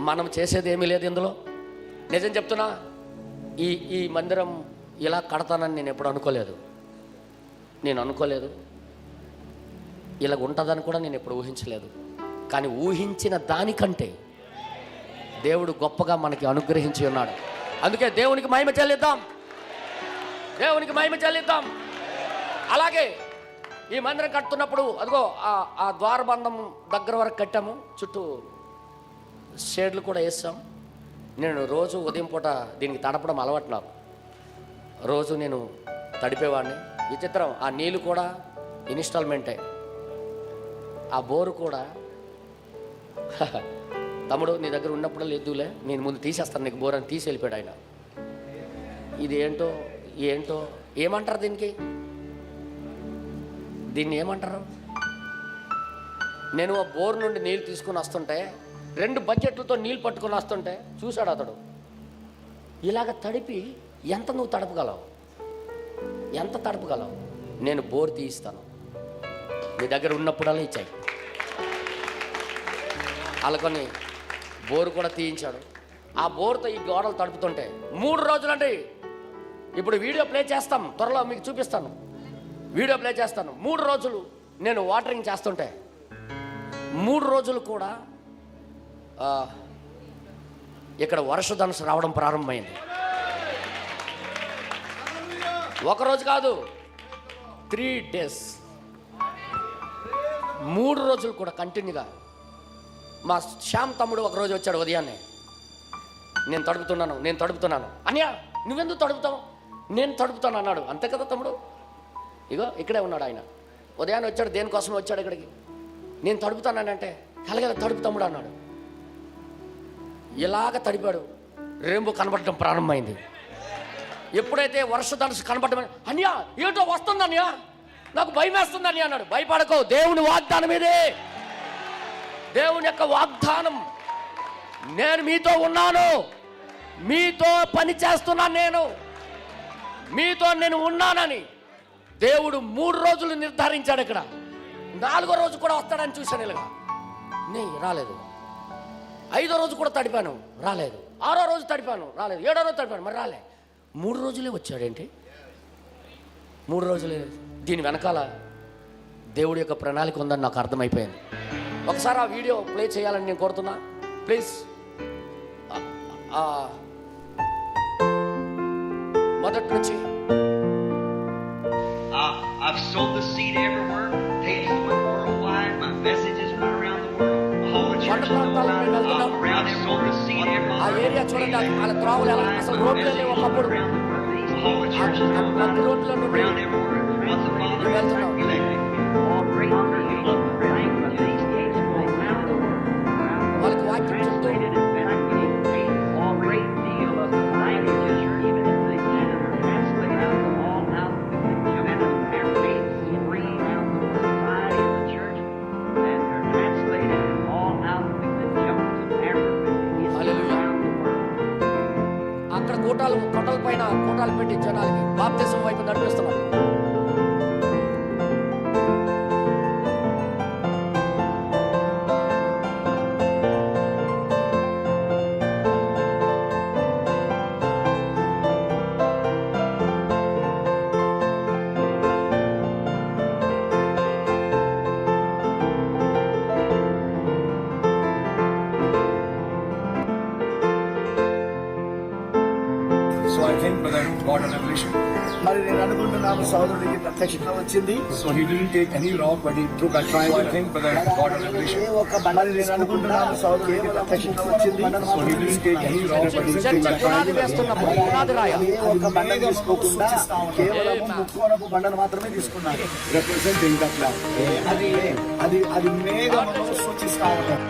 మనం చేసేది ఏమీ లేదు ఇందులో. నిజం చెప్తున్నా, ఈ మందిరం ఇలా కడతానని నేను ఎప్పుడు అనుకోలేదు. ఇలాగ ఉంటుందని కూడా నేను ఎప్పుడు ఊహించలేదు. కానీ ఊహించిన దానికంటే దేవుడు గొప్పగా మనకి అనుగ్రహించి ఉన్నాడు. అందుకే దేవునికి మహిమ చెల్లిద్దాం, దేవునికి మహిమ చెల్లిద్దాం. అలాగే ఈ మందిరం కట్టుతున్నప్పుడు అదిగో ఆ ద్వారబంధం దగ్గర వరకు కట్టాము, చుట్టూ షేడ్లు కూడా వేసాం. నేను రోజు ఉదయం పూట దీనికి తడపడం అలవాటు నాకు. రోజు నేను తడిపేవాడిని. విచిత్రం, ఆ నీళ్ళు కూడా ఇన్స్టాల్మెంటే. ఆ బోరు కూడా తమ్ముడు నీ దగ్గర ఉన్నప్పుడు లేదులే, నేను ముందు తీసేస్తాను నీకు బోర్ అని తీసి వెళ్ళిపోయాడు ఆయన. ఇది ఏంటో ఏమంటారు దీన్ని ఏమంటారు? నేను ఆ బోర్ నుండి నీళ్ళు తీసుకుని వస్తుంటే 2 బకెట్లతో నీళ్ళు పట్టుకొని వస్తుంటే చూశాడు అతడు. ఇలాగ తడిపి ఎంత నువ్వు తడపగలవు? నేను బోర్ తీయిస్తాను, నీ దగ్గర ఉన్నప్పుడల్లా ఇచ్చాయి. అలాగని బోరు కూడా తీయించాడు. ఆ బోరుతో ఈ గోడలు తడుపుతుంటే 3 రోజులండి. ఇప్పుడు వీడియో ప్లే చేస్తాం, త్వరలో మీకు చూపిస్తాను. వీడియో ప్లే చేస్తాను. 3 రోజులు నేను వాటరింగ్ చేస్తుంటే 3 రోజులు కూడా ఇక్కడ వర్షధనుసు రావడం ప్రారంభమైంది. ఒకరోజు కాదు, 3 డేస్, 3 రోజులు కూడా కంటిన్యూగా. మా శ్యామ్ తమ్ముడు ఒకరోజు వచ్చాడు ఉదయాన్నే, నేను తడుపుతున్నాను. అన్యా నువ్వెందుకు తడుపుతావు? నేను తడుపుతాను అన్నాడు. అంతే కదా తమ్ముడు, ఇగో ఇక్కడే ఉన్నాడు ఆయన. ఉదయాన్నే వచ్చాడు, దేనికోసం వచ్చాడు ఇక్కడికి. నేను తడుపుతానంటే అలాగే తడుపు తమ్ముడు అన్నాడు. ఇలాగ తడిపాడు, రెయిన్బో కనబడటం ప్రారంభమైంది. ఎప్పుడైతే వర్షధనుసు కనబడటం, అన్యా ఏంటో వస్తుంది అన్యా, నాకు భయం వేస్తుంది అన్యా అన్నాడు. భయపడకో, దేవుని వాగ్దానం ఇదే, దేవుని యొక్క వాగ్దానం. నేను మీతో ఉన్నాను, మీతో పని చేస్తున్నాను, నేను ఉన్నానని దేవుడు 3 రోజులు నిర్ధారించాడు. ఇక్కడ 4వ రోజు కూడా వస్తాడని చూశాను. ఇలాగా రాలేదు. 5వ రోజు కూడా తడిపాను, రాలేదు. 6వ రోజు తడిపాను, రాలేదు. 7వ రోజు తడిపాను, మరి రాలే. 3 రోజులే వచ్చాడేంటి? 3 రోజులే. దీని వెనకాల దేవుడి యొక్క ప్రణాళిక ఉందని నాకు అర్థమైపోయింది. ఒకసారి ఆ వీడియో ప్లే చేయాలని నేను కోరుతున్నా, ప్లీజ్. మొదటి నుంచి I've sold the seed everywhere. Pages went worldwide. My messages went around the world. The whole church is around I've sold the seed everywhere. ఆ ఏరియా చూడండి, వాళ్ళ త్రావులు ఎలా అసలు రోడ్లు లేవు ఒకప్పుడు. The whole church is around రోడ్ల నుండి everywhere. What the Father has elected. All great congregations praying from these gates around the world. వాళ్ళకి వాక్యం చెప్తూ All great deal of languages, even if they can, are translated out of all out. బాప్తిసం వైపు నడిపిస్తున్నాం. So I think brother got a revelation. మరి నేను అనుకుంటున్నాను సోదరుడికి ప్రత్యక్షత వచ్చింది. So he didn't take any rock, but he took a trial. So I think brother got a revelation. మరి నేను అనుకుంటున్నాను సోదరుడికి ప్రత్యక్షత వచ్చింది. So he didn't take any rock, but he took church a పునాది trial. వేస్తున్నప్పుడు పునాది రాయ ఒక బండ తీసుకోకుండా కేవలం ముక్కోనపు బండను మాత్రమే తీసుకున్నాను. Representing the cloud. అది అది అది మేఘమును సూచిస్తా ఉంటారు.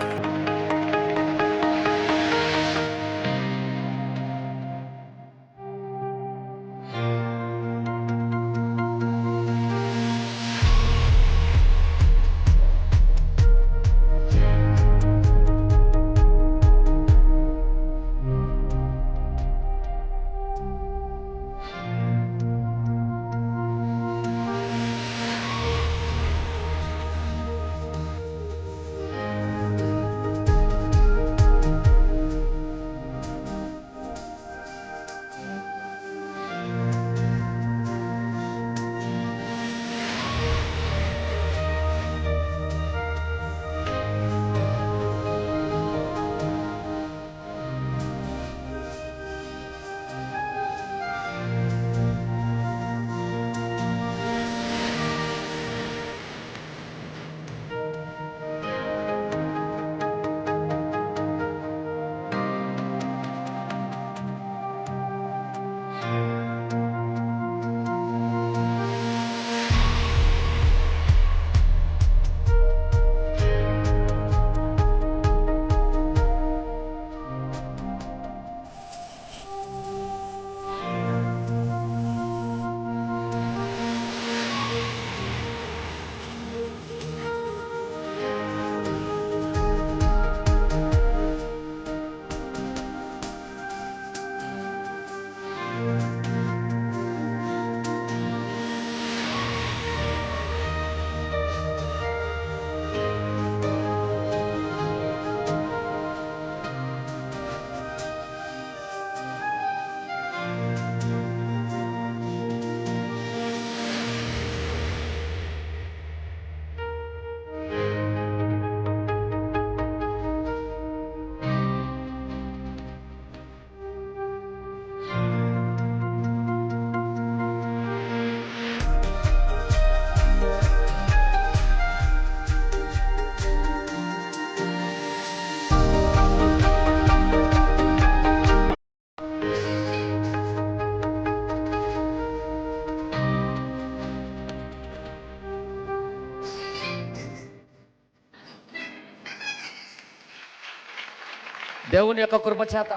దేవుని యొక్క కృప చేత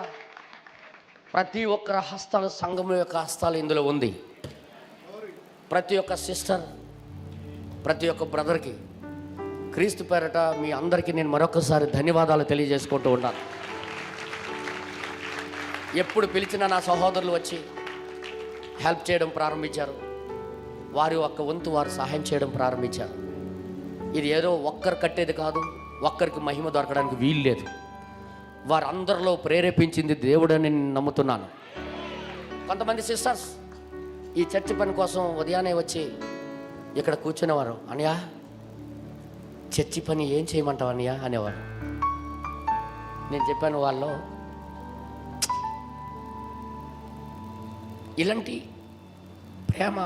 ప్రతి ఒక్కరి హస్తాలు, సంఘం యొక్క హస్తాలు ఇందులో ఉంది. ప్రతి ఒక్క సిస్టర్, ప్రతి ఒక్క బ్రదర్కి క్రీస్తు పేరట మీ అందరికీ నేను మరొకసారి ధన్యవాదాలు తెలియజేసుకుంటూ ఉన్నాను. ఎప్పుడు పిలిచినా నా సహోదరులు వచ్చి హెల్ప్ చేయడం ప్రారంభించారు. వారి ఒక్క వంతు వారు సహాయం చేయడం ప్రారంభించారు. ఇది ఏదో ఒక్కరు కట్టేది కాదు, ఒక్కరికి మహిమ దొరకడానికి వీలు లేదు. వారందరిలో ప్రేరేపించింది దేవుడని నేను నమ్ముతున్నాను. కొంతమంది సిస్టర్స్ ఈ చర్చి పని కోసం ఉదయాన్నే వచ్చి ఇక్కడ కూర్చునేవారు. అన్నయ్య చర్చి పని ఏం చేయమంటావు అన్నయ్య అనేవారు. నేను చెప్పాను వాళ్ళు ఇలాంటి ప్రేమ,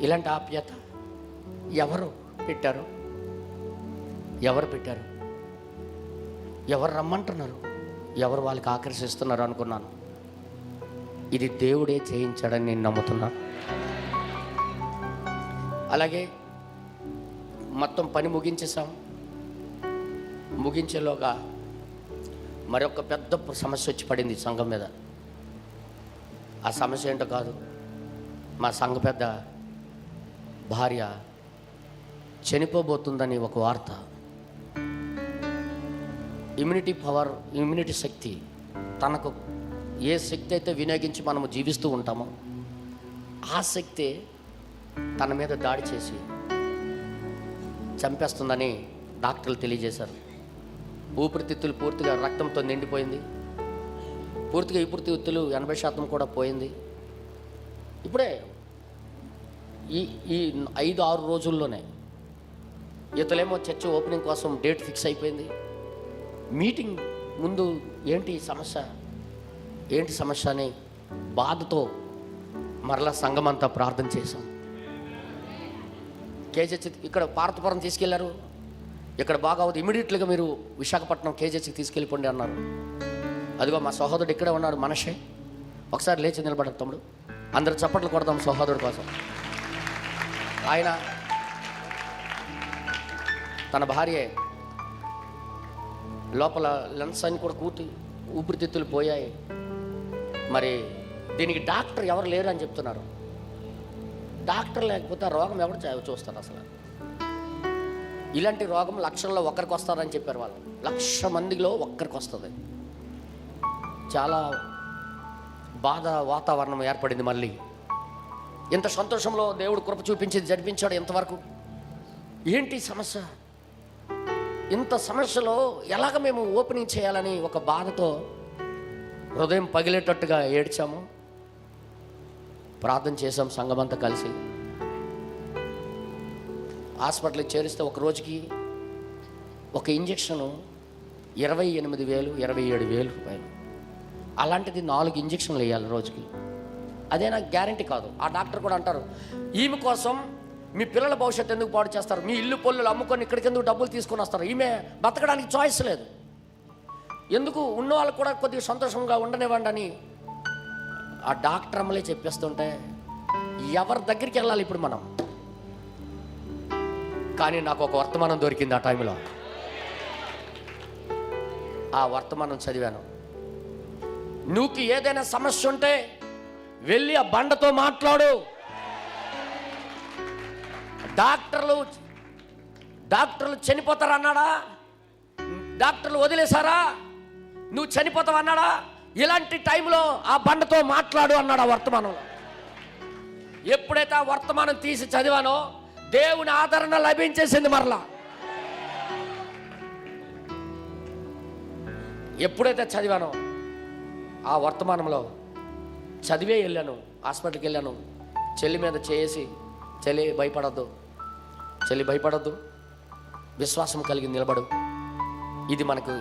ఇలాంటి ఆప్యాయత ఎవరు పెట్టారు? ఎవరు పెట్టారు? ఎవరు రమ్మంటున్నారు? ఎవరు వాళ్ళకి ఆకర్షిస్తున్నారు అనుకున్నాను. ఇది దేవుడే చేయించాడని నేను నమ్ముతున్నాను. అలాగే మొత్తం పని ముగించేసాం. ముగించేలోగా మరొక పెద్ద సమస్య వచ్చి పడింది సంఘం మీద. ఆ సమస్య ఏంటో కాదు, మా సంఘ పెద్ద భార్య చనిపోబోతుందని ఒక వార్త. ఇమ్యూనిటీ పవర్, ఇమ్యూనిటీ శక్తి తనకు ఏ శక్తి అయితే వినియోగించి మనము జీవిస్తూ ఉంటామో ఆ శక్తి తన మీద దాడి చేసి చంపేస్తుందని డాక్టర్లు తెలియజేశారు. ఊపిరితిత్తులు పూర్తిగా రక్తంతో నిండిపోయింది. పూర్తిగా ఊపిరితిత్తులు 80% కూడా పోయింది. ఇప్పుడే ఈ 5-6 రోజుల్లోనే ఇతలేమో చర్చ్ ఓపెనింగ్ కోసం డేట్ ఫిక్స్ అయిపోయింది. మీటింగ్ ముందు ఏంటి సమస్య అని బాధతో మరలా సంఘం అంతా ప్రార్థన చేశాం. కేజెచ్ ఇక్కడ పార్వతపురం తీసుకెళ్లారు. ఇక్కడ బాగా అవుతుంది, ఇమీడియట్గా మీరు విశాఖపట్నం కేజెచ్కి తీసుకెళ్ళిపోండి అన్నారు. అదిగో మా సహోదరుడు ఇక్కడే ఉన్నాడు, మనషే. ఒకసారి లేచి నిలబడదు తమ్ముడు, అందరు చప్పట్లు కొడదాం సహోదరుడు కోసం. ఆయన తన భార్యే లోపల లెన్స్ అని కూడా ఊపిరితిత్తులు పోయాయి. మరి దీనికి డాక్టర్ ఎవరు లేరు అని చెప్తున్నారు. డాక్టర్ లేకపోతే ఆ రోగం ఎవరు చూస్తారు అసలు? ఇలాంటి రోగం లక్షల్లో ఒక్కరికి వస్తారని చెప్పారు వాళ్ళు. 1,00,000 మందిలో ఒక్కరికి వస్తుంది. చాలా బాధ వాతావరణం ఏర్పడింది. మళ్ళీ ఇంత సంతోషంలో దేవుడు కృప చూపించి జరిపించాడు. ఎంతవరకు ఏంటి సమస్య? ఇంత సమస్యలో ఎలాగ మేము ఓపెనింగ్ చేయాలని ఒక బాధతో హృదయం పగిలేటట్టుగా ఏడ్చాము. ప్రార్థన చేసాం సంఘమంతా కలిసి. హాస్పిటల్కి చేరిస్తే ఒక రోజుకి ఒక ఇంజెక్షను 28,000 27,000 రూపాయలు. అలాంటిది 4 ఇంజెక్షన్లు వేయాలి రోజుకి. అదే నాకు గ్యారంటీ కాదు. ఆ డాక్టర్ కూడా అంటారు, ఈమె కోసం మీ పిల్లల భవిష్యత్తు ఎందుకు పాడు చేస్తారు? మీ ఇల్లు పొల్లులు అమ్ముకొని ఇక్కడికి ఎందుకు డబ్బులు తీసుకొని వస్తారు? ఈమె బతకడానికి చాయిస్ లేదు. ఎందుకు ఉన్న వాళ్ళు కూడా కొద్దిగా సంతోషంగా ఉండనివ్వండి అని ఆ డాక్టర్ అమ్మలే చెప్పేస్తుంటే ఎవరి దగ్గరికి వెళ్ళాలి ఇప్పుడు మనం? కానీ నాకు ఒక వర్తమానం దొరికింది ఆ టైంలో. ఆ వర్తమానం చదివాను. నువ్వుకి ఏదైనా సమస్య ఉంటే వెళ్ళి ఆ బండతో మాట్లాడు. డాక్టర్లు చనిపోతారు అన్నాడా? డాక్టర్లు వదిలేశారా? నువ్వు చనిపోతావు అన్నాడా? ఇలాంటి టైంలో ఆ బండతో మాట్లాడు అన్నాడు ఆ వర్తమానంలో. ఎప్పుడైతే ఆ వర్తమానం తీసి చదివానో దేవుని ఆదరణ లభించేసింది. మరలా ఎప్పుడైతే చదివానో ఆ వర్తమానంలో చదివే వెళ్ళాను. హాస్పిటల్కి వెళ్ళాను. చెల్లి మీద చేసి, చెల్లి భయపడద్దు, విశ్వాసం కలిగి నిలబడు, ఇది మనకు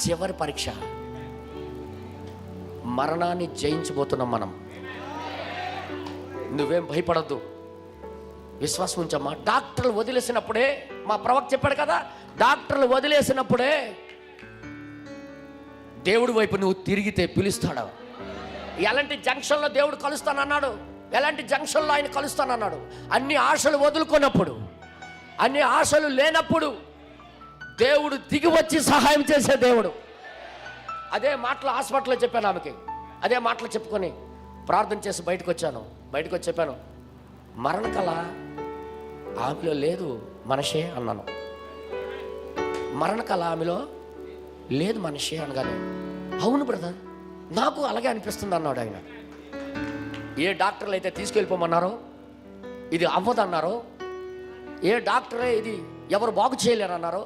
చివరి పరీక్ష. మరణాన్ని జయించబోతున్నాం మనం. నువ్వేం భయపడద్దు, విశ్వాసం ఉంచమ్మా. డాక్టర్లు వదిలేసినప్పుడే, మా ప్రవక్త చెప్పాడు కదా, డాక్టర్లు వదిలేసినప్పుడే దేవుడి వైపు నువ్వు తిరిగితే పిలుస్తాడు. ఎలాంటి జంక్షన్లో దేవుడు కలుస్తానన్నాడు, ఎలాంటి జంక్షన్లో ఆయన కలుస్తానన్నాడు. అన్ని ఆశలు వదులుకున్నప్పుడు, అన్ని ఆశలు లేనప్పుడు దేవుడు దిగి వచ్చి సహాయం చేసే దేవుడు. అదే మాటలు హాస్పిటల్లో చెప్పాను ఆమెకి. అదే మాటలు చెప్పుకొని ప్రార్థన చేసి బయటకు వచ్చి చెప్పాను, మరణకళ ఆమెలో లేదు మనిషే అన్నాను. మరణకళ ఆమెలో లేదు మనిషే అనగానే, అవును బ్రదర్ నాకు అలాగే అనిపిస్తుంది అన్నాడు ఆయన. ఏ డాక్టర్లు అయితే తీసుకెళ్ళిపోమన్నారో, ఇది అవ్వదన్నారో, ఏ డాక్టరే ఇది ఎవరు బాగు చేయలేరు అన్నారో,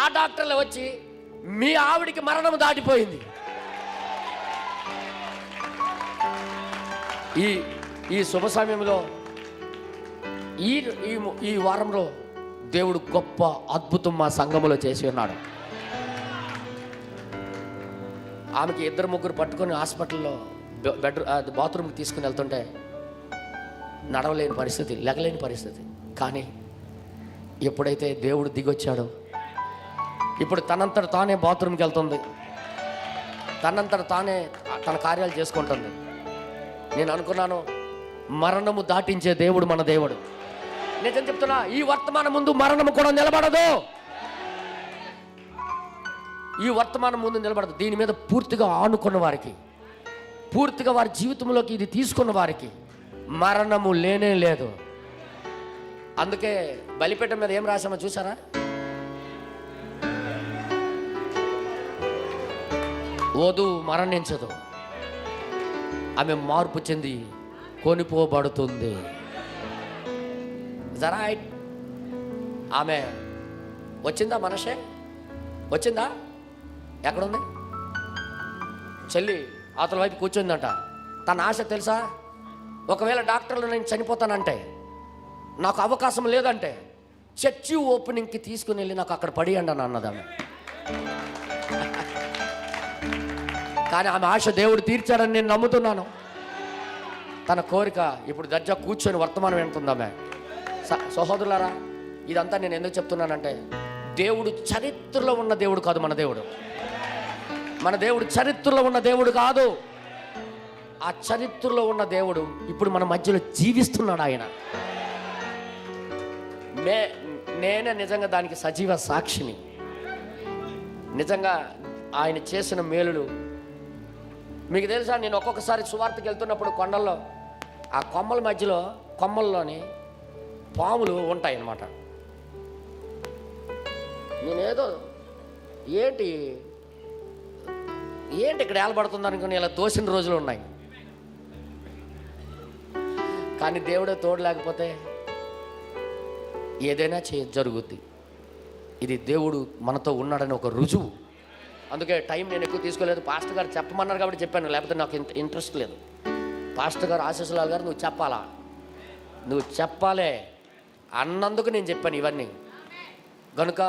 ఆ డాక్టర్లే వచ్చి మీ ఆవిడికి మరణం దాటిపోయింది. ఈ శుభ సమయంలో ఈ వారంలో దేవుడు గొప్ప అద్భుతం మా సంఘములో చేసి ఉన్నాడు. ఆమెకి 2-3 పట్టుకొని హాస్పిటల్లో బాత్రూమ్కి తీసుకుని వెళ్తుంటే నడవలేని పరిస్థితి, లెగలేని పరిస్థితి. కానీ ఎప్పుడైతే దేవుడు దిగొచ్చాడో ఇప్పుడు తనంతట తానే బాత్రూమ్కి వెళ్తుంది, తనంతట తానే తన కార్యాలు చేసుకుంటుంది. నేను అనుకున్నాను, మరణము దాటించే దేవుడు మన దేవుడు. నిజం చెప్తున్నా, ఈ వర్తమానం ముందు మరణము కూడా నిలబడదు. ఈ వర్తమానం ముందు నిలబడదు. దీని మీద పూర్తిగా ఆనుకున్న వారికి, పూర్తిగా వారి జీవితంలోకి ఇది తీసుకున్న వారికి మరణము లేనే లేదు. అందుకే బలిపీఠం మీద ఏం రాశామో చూసారా? వధువు మరణించదు, ఆమె మార్పు చెంది కొనిపోబడుతుంది. జరా ఆమె వచ్చిందా? మనషే వచ్చిందా? ఎక్కడుంది? చెల్లి అవతల వైపు కూర్చుందంట. తన ఆశ తెలుసా? ఒకవేళ డాక్టర్లు నేను చనిపోతానంటే, నాకు అవకాశం లేదంటే, చర్చి ఓపెనింగ్కి తీసుకుని వెళ్ళి నాకు అక్కడ పడియండి అని అన్నది ఆమె. కానీ ఆమె ఆశ దేవుడు తీర్చాడని నేను నమ్ముతున్నాను. తన కోరిక ఇప్పుడు దర్జా కూర్చొని వర్తమానం వింటుంది ఆమె. సహోదరులారా, ఇదంతా నేను ఎందుకు చెప్తున్నానంటే, దేవుడు చరిత్రలో ఉన్న దేవుడు కాదు మన దేవుడు. మన దేవుడు చరిత్రలో ఉన్న దేవుడు కాదు. ఆ చరిత్రలో ఉన్న దేవుడు ఇప్పుడు మన మధ్యలో జీవిస్తున్నాడు. ఆయన నేనే నిజంగా దానికి సజీవ సాక్షిని. నిజంగా ఆయన చేసిన మేలులు మీకు తెలుసా? నేను ఒక్కొక్కసారి సువార్తకి వెళ్తున్నప్పుడు కొండల్లో ఆ కొమ్మల మధ్యలో కొమ్మల్లోని పాములు ఉంటాయి అన్నమాట. నేనేదో ఏంటి ఇక్కడ ఏలబడుతుంది అనుకుని ఇలా దోసిన రోజులు ఉన్నాయి. కానీ దేవుడే తోడు లేకపోతే ఏదైనా జరుగుద్ది. ఇది దేవుడు మనతో ఉన్నాడని ఒక రుజువు. అందుకే టైం నేను ఎక్కువ తీసుకోలేదు. పాస్టర్ గారు చెప్పమన్నారు కాబట్టి చెప్పాను, లేకపోతే నాకు ఇంట్రెస్ట్ లేదు. పాస్టర్ గారు ఆశీస్సులాల్ గారు నువ్వు చెప్పాలా, నువ్వు చెప్పాలే అన్నందుకు నేను చెప్పాను ఇవన్నీ. కనుక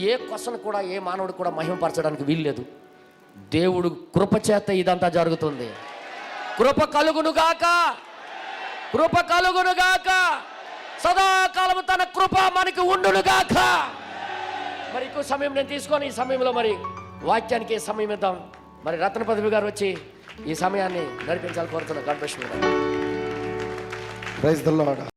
ఏ క్వశ్చన్ కూడా ఏ మానవుడు కూడా మహిమపరచడానికి వీల్లేదు. దేవుడు కృపచేత ఇదంతా జరుగుతుంది. కృప కలుగునుగాక, కృప కలుగునుగాక, సదాకాలము తన కృప మనకి ఉండునుగాక. మరి ఎక్కువ సమయం నేను తీసుకొని ఈ సమయంలో మరి వాక్యానికి సమయం ఇద్దాం. మరి రత్నపదవి గారు వచ్చి ఈ సమయాన్ని నడిపించాలి కోరుతున్నా. God bless you. Praise the lord.